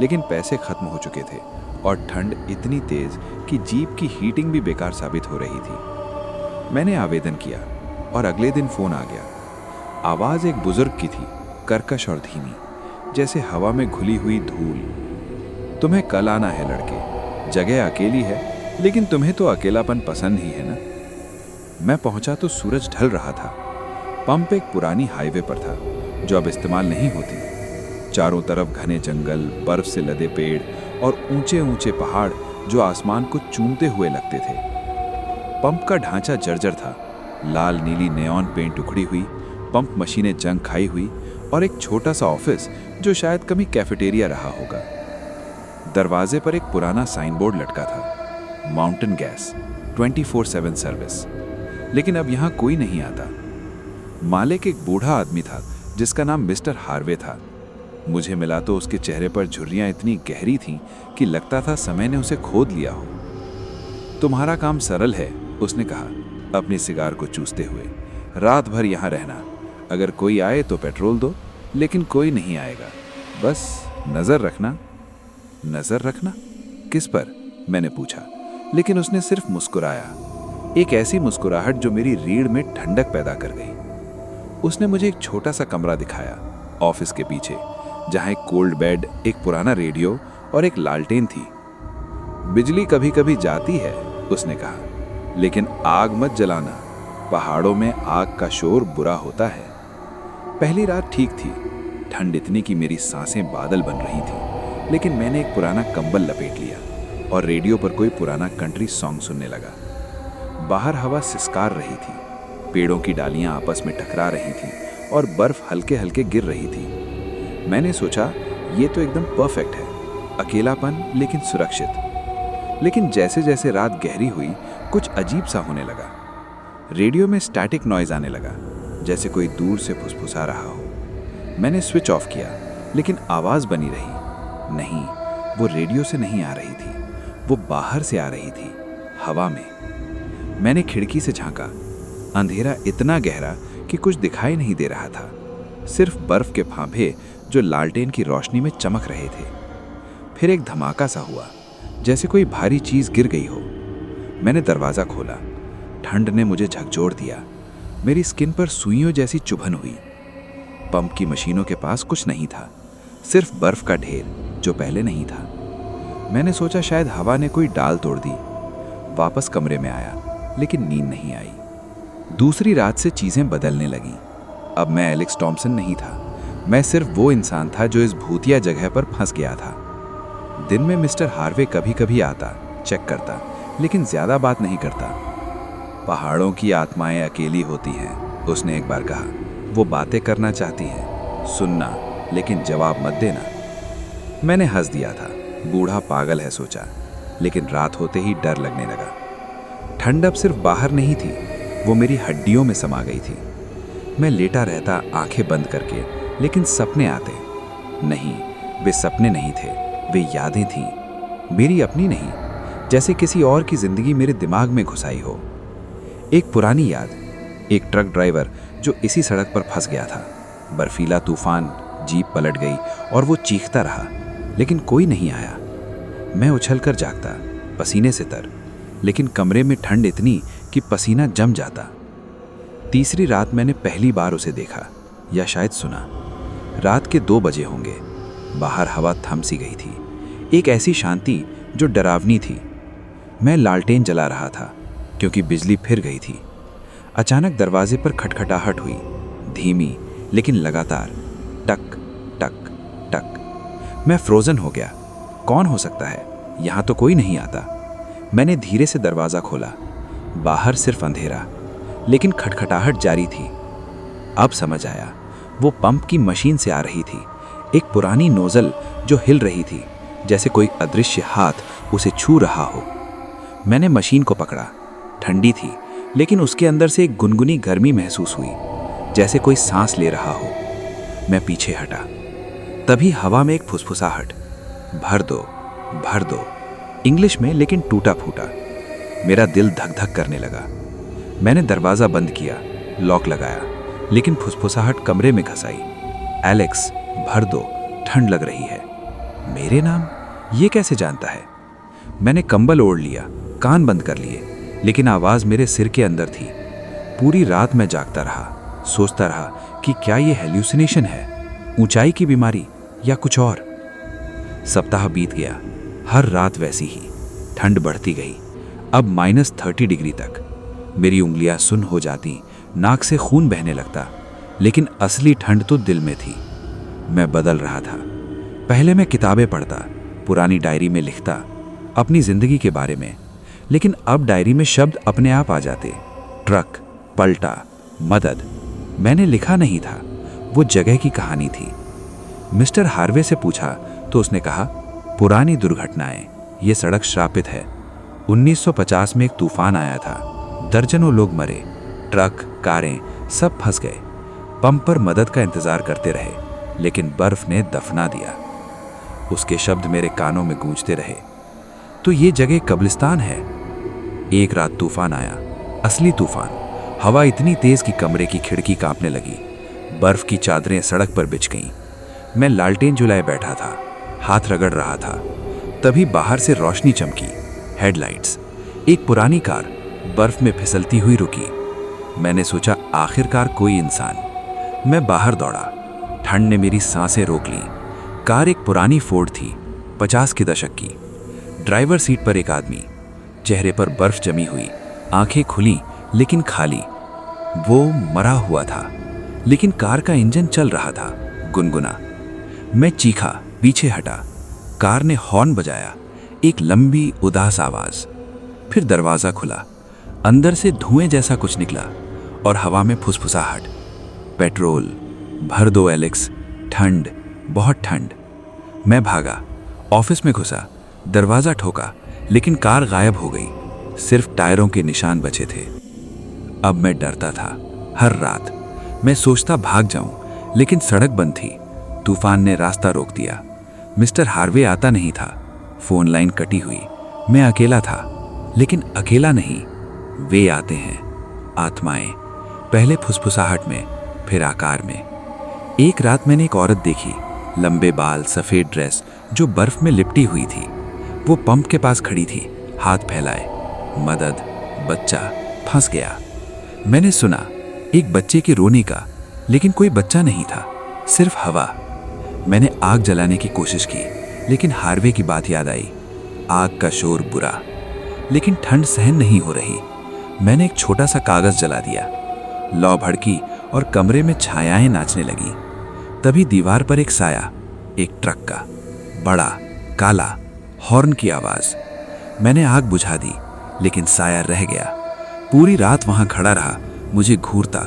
लेकिन पैसे खत्म हो चुके थे और ठंड इतनी तेज कि जीप की हीटिंग भी बेकार साबित हो रही थी। मैंने आवेदन किया और अगले दिन फोन आ गया। आवाज एक बुजुर्ग की थी, कर्कश और धीमी, जैसे हवा में घुली हुई धूल। तुम्हें कल आना है लड़के, जगह अकेली है, लेकिन तुम्हें तो अकेलापन पसंद ही है ना। मैं पहुंचा तो सूरज ढल रहा था। पंप एक पुरानी हाईवे पर था जो अब इस्तेमाल नहीं होती। चारों तरफ घने जंगल, बर्फ से लदे पेड़ और ऊंचे ऊंचे पहाड़ जो आसमान को चूमते हुए लगते थे। पंप का ढांचा जर्जर था, लाल नीली नेऑन पेंट उखड़ी हुई, पंप मशीनें जंग खाई हुई और एक छोटा सा ऑफिस जो शायद कभी कैफेटेरिया रहा होगा। दरवाजे पर एक पुराना साइन बोर्ड लटका था, माउंटेन गैस 24/7 सर्विस, लेकिन अब यहाँ कोई नहीं आता। मालिक एक बूढ़ा आदमी था जिसका नाम मिस्टर हार्वे था। मुझे मिला तो उसके चेहरे पर झुर्रियां इतनी गहरी थीं कि लगता था समय ने उसे खोद लिया हो। तुम्हारा काम सरल है, उसने कहा अपनी सिगार को चूसते हुए। रात भर यहाँ रहना, अगर कोई आए तो पेट्रोल दो, लेकिन कोई नहीं आएगा। बस नजर रखना। नजर रखना? किस पर? मैंने पूछा, लेकिन उसने सिर्फ मुस्कुराया, एक ऐसी मुस्कुराहट जो मेरी रीढ़ में ठंडक पैदा कर गई। उसने मुझे एक छोटा सा कमरा दिखाया ऑफिस के पीछे, जहां एक कोल्ड बेड, एक पुराना रेडियो और एक लालटेन थी। बिजली कभी कभी जाती है, उसने कहा, लेकिन आग मत जलाना। पहाड़ों में आग का शोर बुरा होता है। पहली रात ठीक थी। ठंड इतनी कि मेरी सांसें बादल बन रही थी, लेकिन मैंने एक पुराना कंबल लपेट लिया और रेडियो पर कोई पुराना कंट्री सॉन्ग सुनने लगा। बाहर हवा सिसकार रही थी, पेड़ों की डालियां आपस में टकरा रही थीं और बर्फ हल्के हल्के गिर रही थी। मैंने सोचा, ये तो एकदम परफेक्ट है, अकेलापन लेकिन सुरक्षित। लेकिन जैसे जैसे रात गहरी हुई, कुछ अजीब सा होने लगा। रेडियो में स्टैटिक नॉइज आने लगा, जैसे कोई दूर से फुसफुसा रहा हो। मैंने स्विच ऑफ किया, लेकिन आवाज़ बनी रही। नहीं, वो रेडियो से नहीं आ रही थी, वो बाहर से आ रही थी, हवा में। मैंने खिड़की से झांका। अंधेरा इतना गहरा कि कुछ दिखाई नहीं दे रहा था, सिर्फ बर्फ के फांभे जो लालटेन की रोशनी में चमक रहे थे। फिर एक धमाका सा हुआ, जैसे कोई भारी चीज़ गिर गई हो। मैंने दरवाज़ा खोला। ठंड ने मुझे झकझोर दिया। मेरी स्किन पर सुइयों जैसी चुभन हुई। पंप की मशीनों के पास कुछ नहीं था, सिर्फ बर्फ का ढेर जो पहले नहीं था। मैंने सोचा शायद हवा ने कोई डाल तोड़ दी। वापस कमरे में आया, लेकिन नींद नहीं आई। दूसरी रात से चीज़ें बदलने लगीं। अब मैं एलेक्स टॉम्पसन नहीं था, मैं सिर्फ वो इंसान था जो इस भूतिया जगह पर फंस गया था। दिन में मिस्टर हार्वे कभी कभी आता, चेक करता, लेकिन ज्यादा बात नहीं करता। पहाड़ों की आत्माएं अकेली होती हैं, उसने एक बार कहा। वो बातें करना चाहती हैं, सुनना, लेकिन जवाब मत देना। मैंने हंस दिया था, बूढ़ा पागल है सोचा, लेकिन रात होते ही डर लगने लगा। ठंड अब सिर्फ बाहर नहीं थी, वो मेरी हड्डियों में समा गई थी। मैं लेटा रहता आंखें बंद करके, लेकिन सपने आते। नहीं, वे सपने नहीं थे, वे यादें थीं, मेरी अपनी नहीं, जैसे किसी और की जिंदगी मेरे दिमाग में घुसाई हो। एक पुरानी याद, एक ट्रक ड्राइवर जो इसी सड़क पर फंस गया था। बर्फीला तूफान, जीप पलट गई और वो चीखता रहा, लेकिन कोई नहीं आया। मैं उछलकर जागता, पसीने से तर, लेकिन कमरे में ठंड इतनी कि पसीना जम जाता। तीसरी रात मैंने पहली बार उसे देखा, या शायद सुना। रात के 2 बजे होंगे। बाहर हवा थम सी गई थी, एक ऐसी शांति जो डरावनी थी। मैं लालटेन जला रहा था, क्योंकि बिजली फिर गई थी। अचानक दरवाजे पर खटखटाहट हुई, धीमी लेकिन लगातार, टक टक टक। मैं फ्रोजन हो गया। कौन हो सकता है? यहाँ तो कोई नहीं आता। मैंने धीरे से दरवाज़ा खोला। बाहर सिर्फ अंधेरा, लेकिन खटखटाहट जारी थी। अब समझ आया, वो पंप की मशीन से आ रही थी, एक पुरानी नोजल जो हिल रही थी, जैसे कोई अदृश्य हाथ उसे छू रहा हो। मैंने मशीन को पकड़ा। ठंडी थी, लेकिन उसके अंदर से एक गुनगुनी गर्मी महसूस हुई, जैसे कोई सांस ले रहा हो। मैं पीछे हटा। तभी हवा में एक फुसफुसाहट, भर दो, भर दो, इंग्लिश में, लेकिन टूटा फूटा। मेरा दिल धक धक करने लगा। मैंने दरवाज़ा बंद किया, लॉक लगाया, लेकिन फुसफुसाहट कमरे में घस आई। एलेक्स, भर दो, ठंड लग रही है। मेरे नाम? ये कैसे जानता है? मैंने कंबल ओढ़ लिया, कान बंद कर लिए, लेकिन आवाज़ मेरे सिर के अंदर थी। पूरी रात मैं जागता रहा, सोचता रहा कि क्या ये हेल्यूसिनेशन है, ऊंचाई की बीमारी, या कुछ और। सप्ताह बीत गया, हर रात वैसी ही। ठंड बढ़ती गई, अब -30 डिग्री तक। मेरी उंगलियां सुन्न हो जाती, नाक से खून बहने लगता, लेकिन असली ठंड तो दिल में थी। मैं बदल रहा था। पहले मैं किताबें पढ़ता, पुरानी डायरी में लिखता अपनी जिंदगी के बारे में, लेकिन अब डायरी में शब्द अपने आप आ जाते। ट्रक, पलटा, मदद। मैंने लिखा नहीं था, वो जगह की कहानी थी। मिस्टर हार्वे से पूछा तो उसने कहा, पुरानी दुर्घटनाएं, ये सड़क श्रापित है। 1950 में एक तूफान आया था, दर्जनों लोग मरे, ट्रक, कारें सब फंस गए। पंप पर मदद का इंतजार करते रहे, लेकिन बर्फ ने दफना दिया। उसके शब्द मेरे कानों में गूंजते रहे। तो ये जगह कब्रिस्तान है। एक रात तूफान आया, असली तूफान। हवा इतनी तेज कि कमरे की खिड़की कांपने लगी। बर्फ की चादरें सड़क पर बिछ गईं। मैं लालटेन जलाए बैठा था, हाथ रगड़ रहा था। तभी बाहर से रोशनी चमकी, हेडलाइट्स। एक पुरानी कार बर्फ में फिसलती हुई रुकी। मैंने सोचा आखिरकार कोई इंसान। मैं बाहर दौड़ा। ठंड ने मेरी सांसें रोक ली। कार एक पुरानी फोर्ड थी, 50 के दशक की। ड्राइवर सीट पर एक आदमी, चेहरे पर बर्फ जमी हुई, आंखें खुली लेकिन खाली। वो मरा हुआ था, लेकिन कार का इंजन चल रहा था, गुनगुना। मैं चीखा, पीछे हटा। कार ने हॉर्न बजाया, एक लंबी उदास आवाज। फिर दरवाजा खुला, अंदर से धुएं जैसा कुछ निकला और हवा में फुसफुसाहट। पेट्रोल, भर दो एलेक्स, ठंड, बहुत ठंड। मैं भागा, ऑफिस में घुसा, दरवाजा ठोका, लेकिन कार गायब हो गई। सिर्फ टायरों के निशान बचे थे। अब मैं डरता था। हर रात मैं सोचता भाग जाऊं, लेकिन सड़क बंद थी। तूफान ने रास्ता रोक दिया। मिस्टर हार्वे आता नहीं था। फोन लाइन कटी हुई। मैं अकेला था, लेकिन अकेला नहीं। वे आते हैं, आत्माएं, पहले फुसफुसाहट में, फिर आकार में। एक रात मैंने एक औरत देखी, लंबे बाल, सफेद ड्रेस जो बर्फ में लिपटी हुई थी। वो पंप के पास खड़ी थी, हाथ फैलाए। मदद, बच्चा फंस गया। मैंने सुना एक बच्चे के रोने का, लेकिन कोई बच्चा नहीं था, सिर्फ हवा। मैंने आग जलाने की कोशिश की, लेकिन हार्वे की बात याद आई। आग का शोर बुरा, लेकिन ठंड सहन नहीं हो रही। मैंने एक छोटा सा कागज जला दिया। लौ भड़की और कमरे में छायाएं नाचने लगी। तभी दीवार पर एक साया, एक ट्रक का, बड़ा, काला, हॉर्न की आवाज। मैंने आग बुझा दी, लेकिन साया रह गया। पूरी रात वहां खड़ा रहा, मुझे घूरता।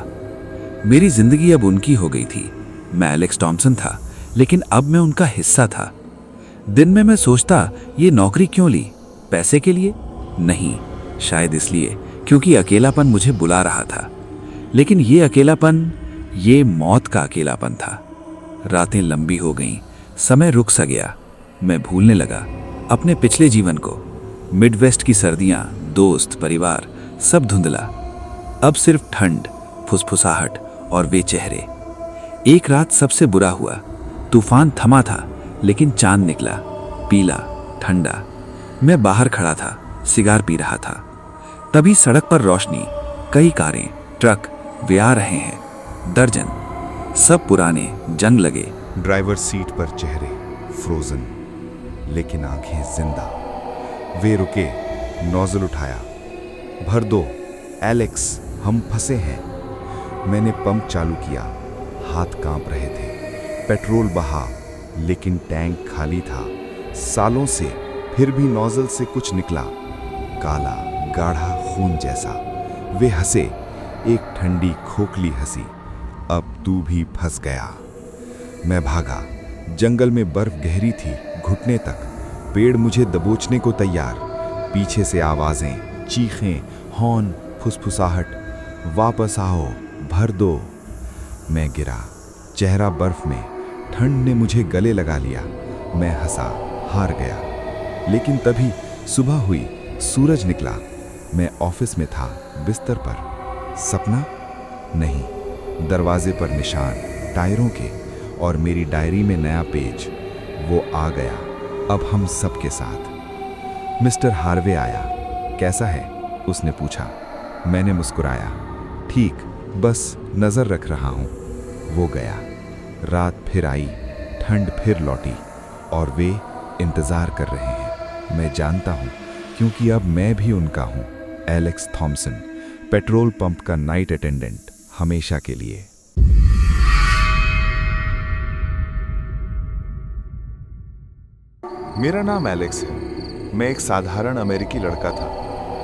मेरी जिंदगी अब उनकी हो गई थी। मैं एलेक्स टॉम्सन था, लेकिन अब मैं उनका हिस्सा था। दिन में मैं सोचता, ये नौकरी क्यों ली? पैसे के लिए? नहीं, शायद इसलिए क्योंकि अकेलापन मुझे बुला रहा था। लेकिन ये अकेलापन, ये मौत का अकेलापन था। रातें लंबी हो गईं, समय रुक सा गया। मैं भूलने लगा अपने पिछले जीवन को। मिडवेस्ट की सर्दियां, दोस्त, परिवार, सब धुंधला। अब सिर्फ ठंड, फुसफुसाहट और वे चेहरे। एक रात सबसे बुरा हुआ। तूफान थमा था, लेकिन चांद निकला, पीला, ठंडा। मैं बाहर खड़ा था, सिगार पी रहा था। तभी सड़क पर रोशनी, कई कारें, ट्रक, वे आ रहे हैं, दर्जन, सब पुराने, जंग लगे। ड्राइवर सीट पर चेहरे फ्रोजन, लेकिन आंखें जिंदा। वे रुके, नोजल उठाया। भर दो एलेक्स, हम फंसे हैं। मैंने पंप चालू किया, हाथ कांप रहे थे। पेट्रोल बहा, लेकिन टैंक खाली था। सालों से फिर भी नोजल से कुछ निकला, काला, गाढ़ा खून जैसा। वे हंसे, एक ठंडी खोखली हंसी। अब तू भी फंस गया। मैं भागा। जंगल में बर्फ गहरी थी, घुटने तक। पेड़ मुझे दबोचने को तैयार। पीछे से आवाजें, चीखें, हॉर्न, फुसफुसाहट। वापस आओ, भर दो। मैं गिरा, चेहरा बर्फ में। ठंड ने मुझे गले लगा लिया। मैं हंसा, हार गया। लेकिन तभी सुबह हुई, सूरज निकला। मैं ऑफिस में था, बिस्तर पर। सपना नहीं, दरवाजे पर निशान, टायरों के, और मेरी डायरी में नया पेज। वो आ गया, अब हम सबके साथ। मिस्टर हार्वे आया। कैसा है? उसने पूछा। मैंने मुस्कुराया। ठीक, बस नजर रख रहा हूं। वो गया। रात फिर आई, ठंड फिर लौटी, और वे इंतजार कर रहे हैं। मैं जानता हूं, क्योंकि अब मैं भी उनका हूं। एलेक्स थॉम्सन, पेट्रोल पंप का नाइट अटेंडेंट, हमेशा के लिए। मेरा नाम एलेक्स है। मैं एक साधारण अमेरिकी लड़का था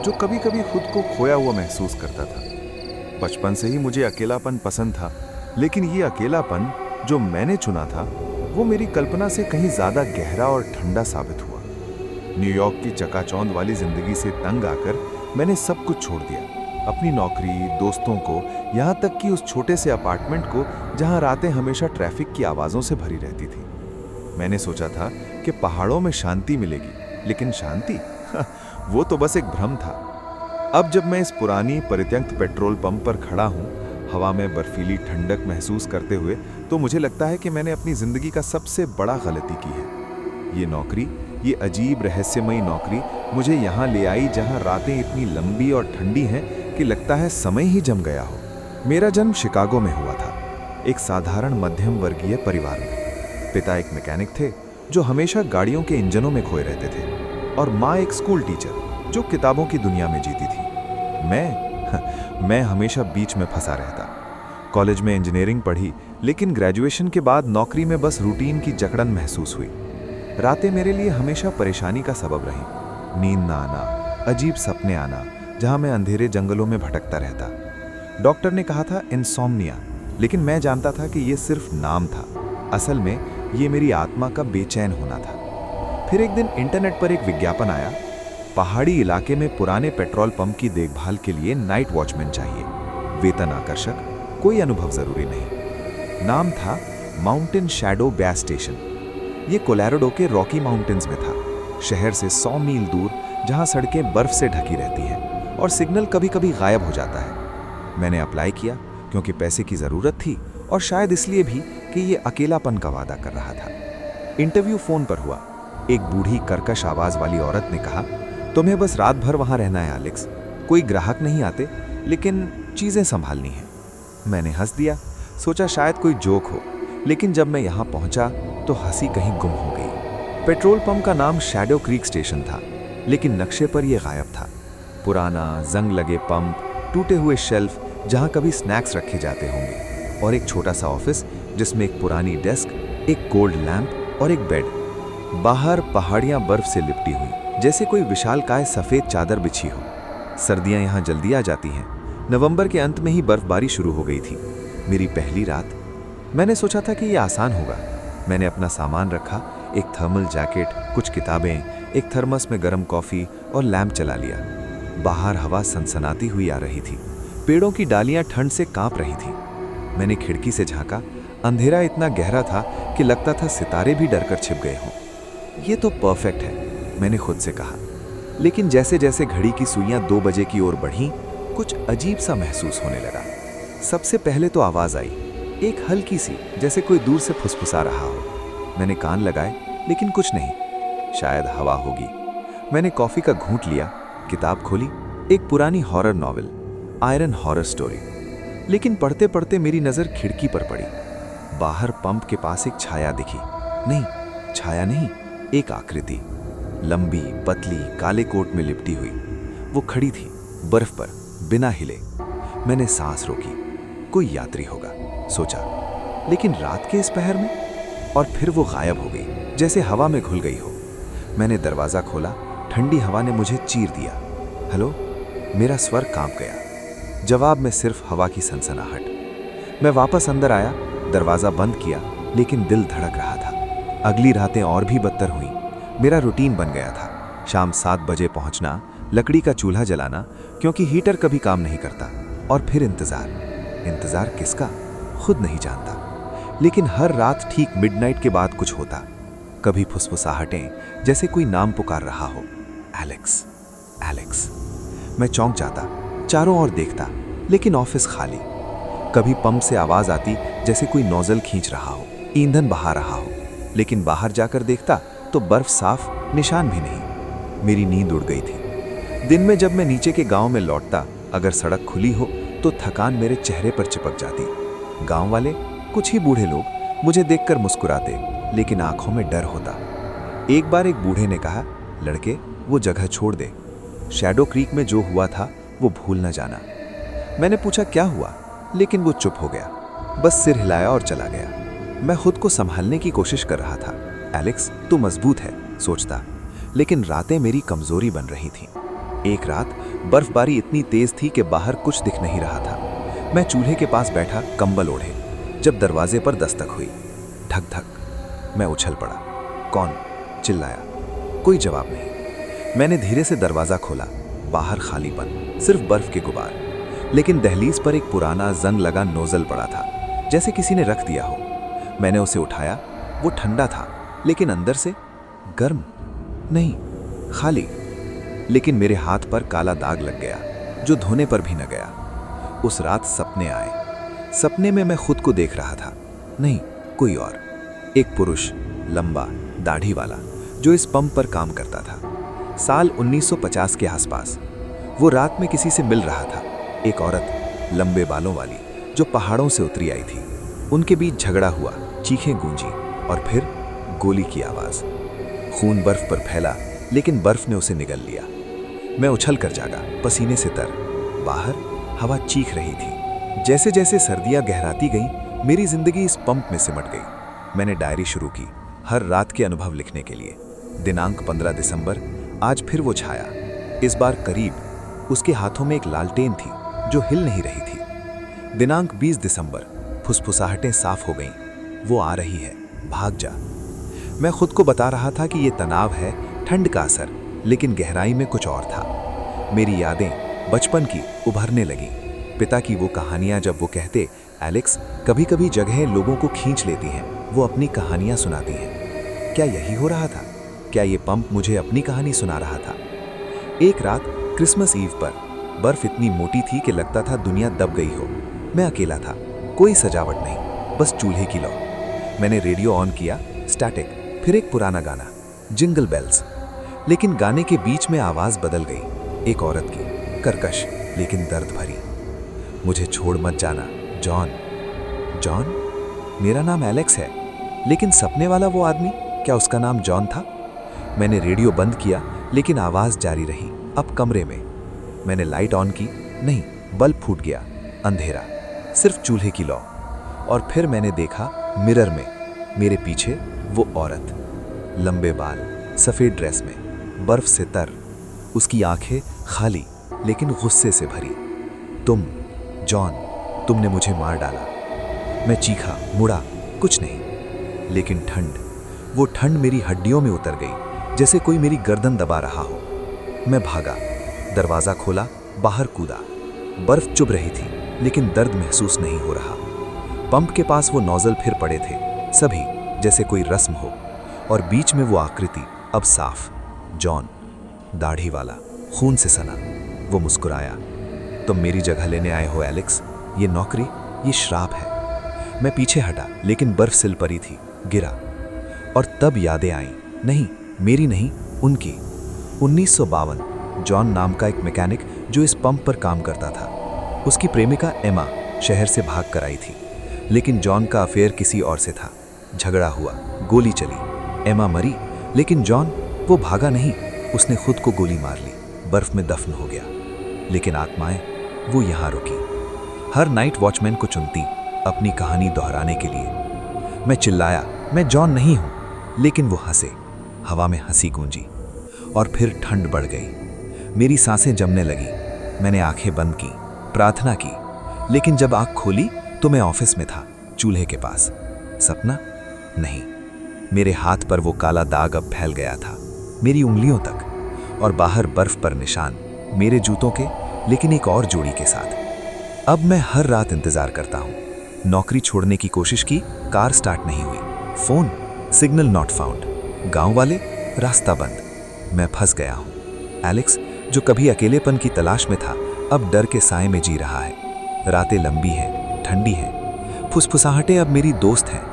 जो कभी कभी खुद को खोया हुआ महसूस करता था। बचपन से ही मुझे अकेलापन पसंद था, लेकिन ये अकेलापन जो मैंने चुना था वो मेरी कल्पना से कहीं ज्यादा गहरा और ठंडा साबित हुआ। न्यूयॉर्क की चकाचौंध वाली जिंदगी से तंग आकर मैंने सब कुछ छोड़ दिया, अपनी नौकरी, दोस्तों को, यहाँ तक कि उस छोटे से अपार्टमेंट को जहाँ रातें हमेशा ट्रैफिक की आवाज़ों से भरी रहती थी। मैंने सोचा था कि पहाड़ों में शांति मिलेगी, लेकिन शांति वो तो बस एक भ्रम था। अब जब मैं इस पुरानी परित्यक्त पेट्रोल पंप पर खड़ा हूँ, हवा में बर्फीली ठंडक महसूस करते हुए, तो मुझे लगता है कि मैंने अपनी जिंदगी का सबसे बड़ा गलती की है। ये नौकरी, ये अजीब रहस्यमयी नौकरी मुझे यहाँ ले आई जहाँ रातें इतनी लंबी और ठंडी हैं कि लगता है समय ही जम गया हो। मेरा जन्म शिकागो में हुआ था, एक साधारण मध्यम वर्गीय परिवार में। पिता एक मैकेनिक थे जो हमेशा गाड़ियों के इंजनों में खोए रहते थे। और माँ एक स्कूल टीचर जो किताबों की दुनिया में जीती थी। मैं हमेशा बीच में फंसा रहता। कॉलेज में इंजीनियरिंग पढ़ी, लेकिन ग्रेजुएशन के बाद नौकरी में बस रूटीन की जकड़न महसूस हुई। रातें मेरे लिए हमेशा परेशानी का सबब रहीं। नींद ना आना, अजीब सपने आना, जहां मैं अंधेरे जंगलों में भटकता रहता। डॉक्टर ने कहा था इंसोम्निया, लेकिन मैं जानता था कि ये सिर्फ नाम था। असल में ये मेरी आत्मा का बेचैन होना था। फिर एक दिन इंटरनेट पर एक विज्ञापन आया, पहाड़ी इलाके में पुराने पेट्रोल पंप की देखभाल के लिए नाइट वॉचमैन चाहिए। वेतन आकर्षक, कोई अनुभव जरूरी नहीं। नाम था माउंटेन शैडो गैस स्टेशन। ये कोलोराडो के रॉकी माउंटेन्स में था, शहर से 100 मील दूर, जहां सड़कें बर्फ से ढकी रहती हैं और सिग्नल कभी कभी गायब हो जाता है। मैंने अप्लाई किया क्योंकि पैसे की ज़रूरत थी और शायद इसलिए भी कि ये अकेलापन का वादा कर रहा था। इंटरव्यू फ़ोन पर हुआ। एक बूढ़ी कर्कश आवाज़ वाली औरत ने कहा, तुम्हें बस रात भर वहाँ रहना है एलेक्स, कोई ग्राहक नहीं आते, लेकिन चीज़ें संभालनी हैं। मैंने हंस दिया, सोचा शायद कोई जोक हो, लेकिन जब मैं यहाँ पहुँचा तो हंसी कहीं गुम हो गई। पेट्रोल पंप का नाम शैडो क्रीक स्टेशन था, लेकिन नक्शे पर यह गायब था। पुराना जंग लगे पंप, टूटे हुए शेल्फ जहाँ कभी स्नैक्स रखे जाते होंगे, और एक छोटा सा ऑफिस जिसमें एक पुरानी डेस्क, एक गोल्ड लैंप और एक बेड। बाहर पहाड़ियाँ बर्फ से लिपटी हुई, जैसे कोई विशालकाय सफ़ेद चादर बिछी हो। सर्दियाँ यहाँ जल्दी आ जाती हैं। नवंबर के अंत में ही बर्फबारी शुरू हो गई थी। मेरी पहली रात। मैंने सोचा था कि ये आसान होगा। मैंने अपना सामान रखा, एक थर्मल जैकेट, कुछ किताबें, एक थर्मस में गर्म कॉफ़ी और लैंप चला लिया। बाहर हवा सनसनाती हुई आ रही थी, पेड़ों की डालियां ठंड से कांप रही थी। मैंने खिड़की से झांका, अंधेरा इतना गहरा था कि लगता था सितारे भी डरकर छिप गए हों। ये तो परफेक्ट है, मैंने खुद से कहा। लेकिन जैसे जैसे घड़ी की सुइयां 2 बजे की ओर बढ़ीं, कुछ अजीब सा महसूस होने लगा। सबसे पहले तो आवाज़ आई, एक हल्की सी, जैसे कोई दूर से फुसफुसा रहा हो। मैंने कान लगाए, लेकिन कुछ नहीं, शायद हवा होगी। मैंने कॉफ़ी का घूंट लिया, किताब खोली, एक पुरानी horror novel, iron horror story. लेकिन पढ़ते पढ़ते मेरी नज़र खिड़की पर पड़ी। बाहर पंप के पास एक छाया दिखी। नहीं, छाया नहीं, एक आकृति, लंबी पतली काले कोट में लिपटी हुई। वो खड़ी थी बर्फ पर, बिना हिले। मैंने सांस रोकी, कोई यात्री होगा सोचा, लेकिन रात के इस पहर में? और फिर वो गायब हो गई, जैसे हवा में घुल गई हो। मैंने दरवाज़ा खोला, ठंडी हवा ने मुझे चीर दिया। हेलो, मेरा स्वर कांप गया। जवाब में सिर्फ हवा की सनसनाहट। मैं वापस अंदर आया, दरवाज़ा बंद किया, लेकिन दिल धड़क रहा था। अगली रातें और भी बदतर हुईं। मेरा रूटीन बन गया था, शाम 7 बजे पहुंचना, लकड़ी का चूल्हा जलाना, क्योंकि हीटर कभी काम नहीं करता, और फिर इंतज़ार किसका, खुद नहीं जानता। लेकिन हर रात ठीक मिडनाइट के बाद कुछ होता। कभी फुसफुसाहटें, जैसे कोई नाम पुकार रहा हो, एलेक्स, एलेक्स। मैं चौंक जाता, चारों ओर देखता, लेकिन ऑफिस खाली। कभी पंप से आवाज़ आती, जैसे कोई नोजल खींच रहा हो, ईंधन बहा रहा हो, लेकिन बाहर जाकर देखता तो बर्फ साफ, निशान भी नहीं। मेरी नींद उड़ गई थी। दिन में जब मैं नीचे के गांव में लौटता, अगर सड़क खुली हो तो थकान मेरे चेहरे पर चिपक जाती। गांव वाले, कुछ ही बूढ़े लोग, मुझे देखकर मुस्कुराते, लेकिन आंखों में डर होता। एक बार एक बूढ़े ने कहा, लड़के, वो जगह छोड़ दे। शैडो क्रीक में जो हुआ था वो भूल न जाना। मैंने पूछा क्या हुआ, लेकिन वो चुप हो गया, बस सिर हिलाया और चला गया। मैं खुद को संभालने की कोशिश कर रहा था। एलेक्स, तू मजबूत है, सोचता, लेकिन रातें मेरी कमजोरी बन रही थीं। एक रात बर्फबारी इतनी तेज थी कि बाहर कुछ दिख नहीं रहा था। मैं चूल्हे के पास बैठा, कंबल ओढ़े, जब दरवाजे पर दस्तक हुई। धक धक। मैं उछल पड़ा। कौन? चिल्लाया। कोई जवाब नहीं। मैंने धीरे से दरवाजा खोला। बाहर खालीपन, सिर्फ बर्फ के गुबार। लेकिन दहलीज पर एक पुराना जंग लगा नोजल पड़ा था, जैसे किसी ने रख दिया हो। मैंने उसे उठाया। वो ठंडा था, लेकिन अंदर से गर्म नहीं, खाली। लेकिन मेरे हाथ पर काला दाग लग गया, जो धोने पर भी न गया। उस रात सपने आए। सपने में मैं खुद को देख रहा था, नहीं कोई और। एक पुरुष, लंबा, दाढ़ी वाला, जो इस पंप पर काम करता था। साल 1950 के आसपास। वो रात में किसी से मिल रहा था। एक औरत, लंबे बालों वाली, जो पहाड़ों से उतरी आई थी। उनके बीच झगड़ा हुआ, चीखें गूंजी, और फिर गोली की आवाज। खून बर्फ पर फैला, लेकिन बर्फ ने उसे निगल लिया। मैं उछल कर जागा, पसीने से तर। बाहर हवा चीख रही थी। जैसे जैसे सर्दियां गहराती गईं, मेरी जिंदगी इस पंप में सिमट गई। मैंने डायरी शुरू की, हर रात के अनुभव लिखने के लिए। दिनांक 15 दिसंबर, आज फिर वो छाया, इस बार करीब। उसके हाथों में एक लालटेन थी जो हिल नहीं रही थी। दिनांक 20 दिसंबर, फुसफुसाहटें साफ हो गईं। वो आ रही है, भाग जा। मैं खुद को बता रहा था कि ये तनाव है, ठंड का असर, लेकिन गहराई में कुछ और था। मेरी यादें बचपन की उभरने लगी। पिता की वो कहानियां, जब वो कहते, एलेक्स, कभी कभी जगहें लोगों को खींच लेती हैं, वो अपनी कहानियां सुनाती हैं। क्या यही हो रहा था? क्या ये पंप मुझे अपनी कहानी सुना रहा था? एक रात क्रिसमस ईव पर बर्फ इतनी मोटी थी कि लगता था दुनिया दब गई हो। मैं अकेला था, कोई सजावट नहीं, बस चूल्हे की लौ। मैंने रेडियो ऑन किया, स्टैटिक, फिर एक पुराना गाना, जिंगल बेल्स। लेकिन गाने के बीच में आवाज बदल गई, एक औरत की, कर्कश लेकिन दर्द भरी। मुझे छोड़ मत जाना, जॉन। जॉन? मेरा नाम एलेक्स है, लेकिन सपने वाला वो आदमी, क्या उसका नाम जॉन था? मैंने रेडियो बंद किया, लेकिन आवाज जारी रही। अब कमरे में मैंने लाइट ऑन की, नहीं, बल्ब फूट गया, अंधेरा, सिर्फ चूल्हे की लौ। और फिर मैंने देखा मिरर में, मेरे पीछे वो औरत, लंबे बाल, सफेद ड्रेस में, बर्फ से तर, उसकी आंखें खाली लेकिन गुस्से से भरी। तुम, जॉन, तुमने मुझे मार डाला। मैं चीखा, मुड़ा, कुछ नहीं। लेकिन ठंड, वो ठंड मेरी हड्डियों में उतर गई, जैसे कोई मेरी गर्दन दबा रहा हो। मैं भागा, दरवाजा खोला, बाहर कूदा। बर्फ चुभ रही थी, लेकिन दर्द महसूस नहीं हो रहा। पंप के पास वो नोजल फिर पड़े थे, सभी जैसे कोई रस्म हो, और बीच में वो आकृति, अब साफ, जॉन, दाढ़ी वाला, खून से सना। वो मुस्कुराया। तुम मेरी जगह लेने आए हो एलेक्स, ये नौकरी, ये श्राप है। मैं पीछे हटा, लेकिन बर्फ सिल पड़ी थी, गिरा। और तब यादें आईं, नहीं मेरी नहीं, उनकी। 1952, जॉन नाम का एक मैकेनिक जो इस पंप पर काम करता था। उसकी प्रेमिका एमा शहर से भाग कर आई थी, लेकिन जॉन का अफेयर किसी और से था। झगड़ा हुआ, गोली चली, एमा मरी, लेकिन जॉन, वो भागा नहीं, उसने खुद को गोली मार ली, बर्फ में दफन हो गया। लेकिन आत्माएं, वो यहाँ रुकी, हर नाइट वॉचमैन को चुनती, अपनी कहानी दोहराने के लिए। मैं चिल्लाया, मैं जॉन नहीं हूं, लेकिन वो हंसे। हवा में हंसी गूंजी, और फिर ठंड बढ़ गई। मेरी सांसें जमने लगी। मैंने आंखें बंद की, प्रार्थना की, लेकिन जब आंख खोली तो मैं ऑफिस में था, चूल्हे के पास। सपना? नहीं। मेरे हाथ पर वो काला दाग अब फैल गया था, मेरी उंगलियों तक, और बाहर बर्फ पर निशान, मेरे जूतों के, लेकिन एक और जोड़ी के साथ। अब मैं हर रात इंतजार करता हूँ। नौकरी छोड़ने की कोशिश की, कार स्टार्ट नहीं हुई, फोन, सिग्नल नॉट फाउंड, गांव वाले, रास्ता बंद। मैं फंस गया हूँ। एलेक्स, जो कभी अकेलेपन की तलाश में था, अब डर के साए में जी रहा है। रातें लंबी हैं, ठंडी हैं, फुसफुसाहटें अब मेरी दोस्त हैं।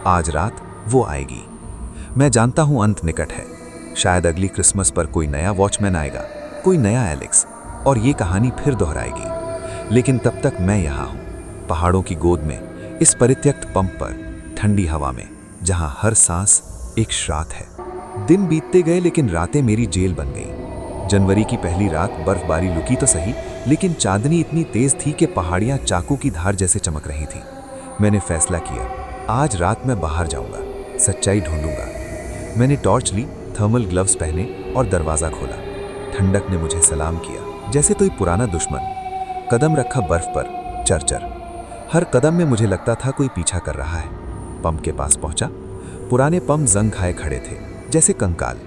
आज रात वो आएगी। मैं जानता हूँ अंत निकट है। शायद अगली क्रिसमस पर कोई नया वॉचमैन आएगा, कोई नया एलेक्स, और ये कहानी फिर दोहराएगी। लेकिन तब तक मैं यहाँ हूँ, पहाड़ों की गोद में, इस परित्यक्त पंप पर, ठंडी हवा में, जहाँ हर सांस एक श्राद्ध है। दिन बीतते गए, लेकिन रातें मेरी जेल बन गईं। जनवरी की पहली रात बर्फबारी लुकी तो सही, लेकिन चांदनी इतनी तेज थी कि पहाड़ियाँ चाकू की धार जैसे चमक रही थी। मैंने फैसला किया, आज रात मैं बाहर जाऊंगा, सच्चाई ढूंढूंगा। मैंने टॉर्च ली, थर्मल ग्लव्स पहने और दरवाजा खोला। ठंडक ने मुझे सलाम किया, जैसे कोई पुराना दुश्मन। कदम रखा बर्फ पर, चरचर। हर कदम में मुझे लगता था कोई पीछा कर रहा है। पंप के पास पहुंचा। पुराने पंप जंग खाए खड़े थे, जैसे कंकाल।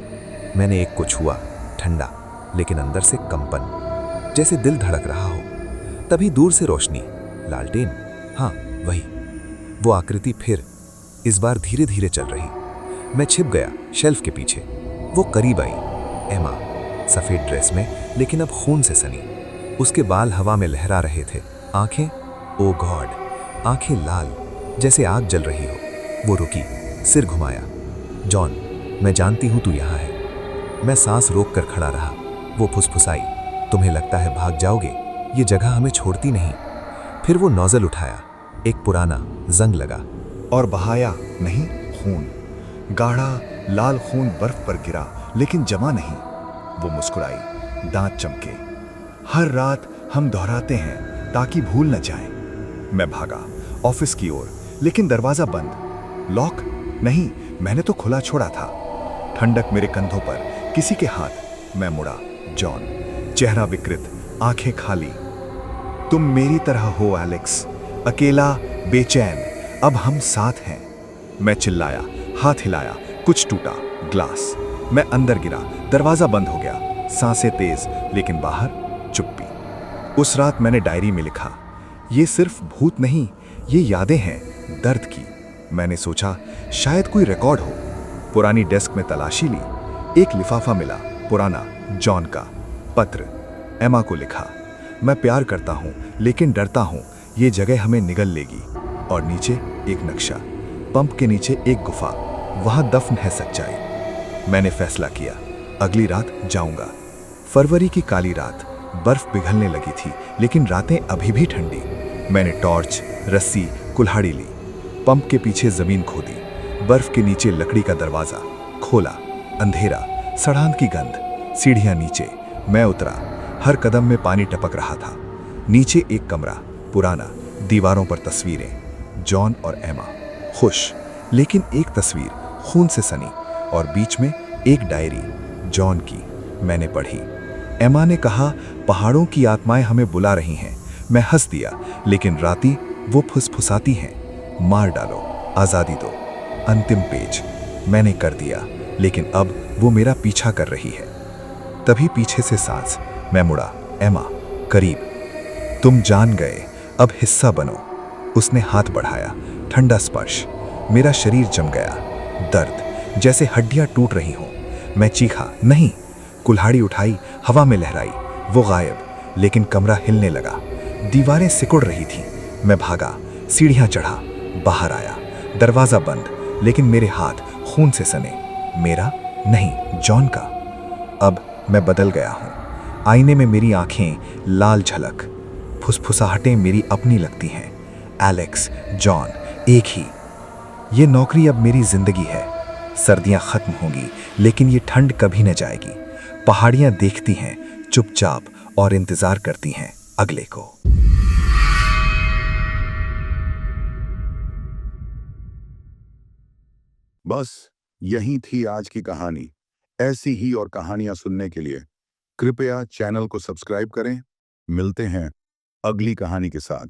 मैंने एक को छुआ, ठंडा, लेकिन अंदर से कंपन, जैसे दिल धड़क रहा हो। तभी दूर से रोशनी, लालटेन, हाँ वही, वो आकृति फिर, इस बार धीरे धीरे चल रही। मैं छिप गया शेल्फ के पीछे। वो करीब आई, एमा, सफेद ड्रेस में, लेकिन अब खून से सनी। उसके बाल हवा में लहरा रहे थे, आंखें, ओ गॉड, आंखें लाल, जैसे आग जल रही हो। वो रुकी, सिर घुमाया। जॉन, मैं जानती हूं तू यहाँ है। मैं सांस रोक कर खड़ा रहा। वो फुसफुसाई, तुम्हें लगता है भाग जाओगे, ये जगह हमें छोड़ती नहीं। फिर वो नोजल उठाया, एक पुराना, जंग लगा, और बहाया नहीं खून। गाढ़ा लाल खून बर्फ पर गिरा लेकिन जमा नहीं। वो मुस्कुराई, दांत चमके। हर रात हम दोहराते हैं ताकि भूल न जाए। मैं भागा ऑफिस की ओर, लेकिन दरवाजा बंद। लॉक नहीं, मैंने तो खुला छोड़ा था। ठंडक मेरे कंधों पर, किसी के हाथ। मैं मुड़ा। जॉन, चेहरा विकृत, आंखें खाली। तुम मेरी तरह हो एलेक्स, अकेला, बेचैन। अब हम साथ हैं। मैं चिल्लाया, हाथ हिलाया, कुछ टूटा। ग्लास। मैं अंदर गिरा, दरवाजा बंद हो गया। सांसें तेज, लेकिन बाहर चुप्पी। उस रात मैंने डायरी में लिखा, ये सिर्फ भूत नहीं, ये यादें हैं दर्द की। मैंने सोचा शायद कोई रिकॉर्ड हो। पुरानी डेस्क में तलाशी ली। एक लिफाफा मिला, पुराना, जॉन का पत्र। एमा को लिखा, मैं प्यार करता हूँ लेकिन डरता हूँ ये जगह हमें निगल लेगी। और नीचे एक नक्शा, पंप के नीचे एक गुफा, वहां दफन है सच्चाई। मैंने फैसला किया, अगली रात जाऊंगा। फरवरी की काली रात, बर्फ पिघलने लगी थी, लेकिन रातें अभी भी ठंडी। मैंने टॉर्च, रस्सी, कुल्हाड़ी ली। पंप के पीछे जमीन खोदी, बर्फ के नीचे लकड़ी का दरवाजा खोला। अंधेरा, सड़ांध की गंध, सीढ़ियां नीचे। मैं उतरा, हर कदम में पानी टपक रहा था। नीचे एक कमरा, पुराना, दीवारों पर तस्वीरें, जॉन और एमा, खुश। लेकिन एक तस्वीर खून से सनी, और बीच में एक डायरी, जॉन की। मैंने पढ़ी। एमा ने कहा, पहाड़ों की आत्माएं हमें बुला रही हैं। मैं हंस दिया, लेकिन राती वो फुसफुसाती हैं, मार डालो, आज़ादी दो। अंतिम पेज। मैंने कर दिया, लेकिन अब वो मेरा पीछा कर रही है। तभी पीछे से सांस। मैं मुड़ा, एमा, करीब। तुम जान गए, अब हिस्सा बनो। उसने हाथ बढ़ाया, ठंडा स्पर्श। मेरा शरीर जम गया। दर्द, जैसे हड्डियां टूट रही हों। मैं चीखा, नहीं। कुल्हाड़ी उठाई, हवा में लहराई। वो गायब, लेकिन कमरा हिलने लगा। दीवारें सिकुड़ रही थीं। मैं भागा, सीढ़ियां चढ़ा, बाहर आया। दरवाजा बंद, लेकिन मेरे हाथ खून से सने। मेरा नहीं, जॉन का। अब मैं बदल गया हूं। आईने में मेरी आंखें लाल झलक, फुसफुसाहटें मेरी अपनी लगती हैं। एलेक्स, जॉन, एक ही। ये नौकरी अब मेरी जिंदगी है। सर्दियां खत्म होंगी, लेकिन ये ठंड कभी न जाएगी। पहाड़ियां देखती हैं चुपचाप और इंतजार करती हैं अगले को। बस यही थी आज की कहानी। ऐसी ही और कहानियां सुनने के लिए कृपया चैनल को सब्सक्राइब करें। मिलते हैं अगली कहानी के साथ।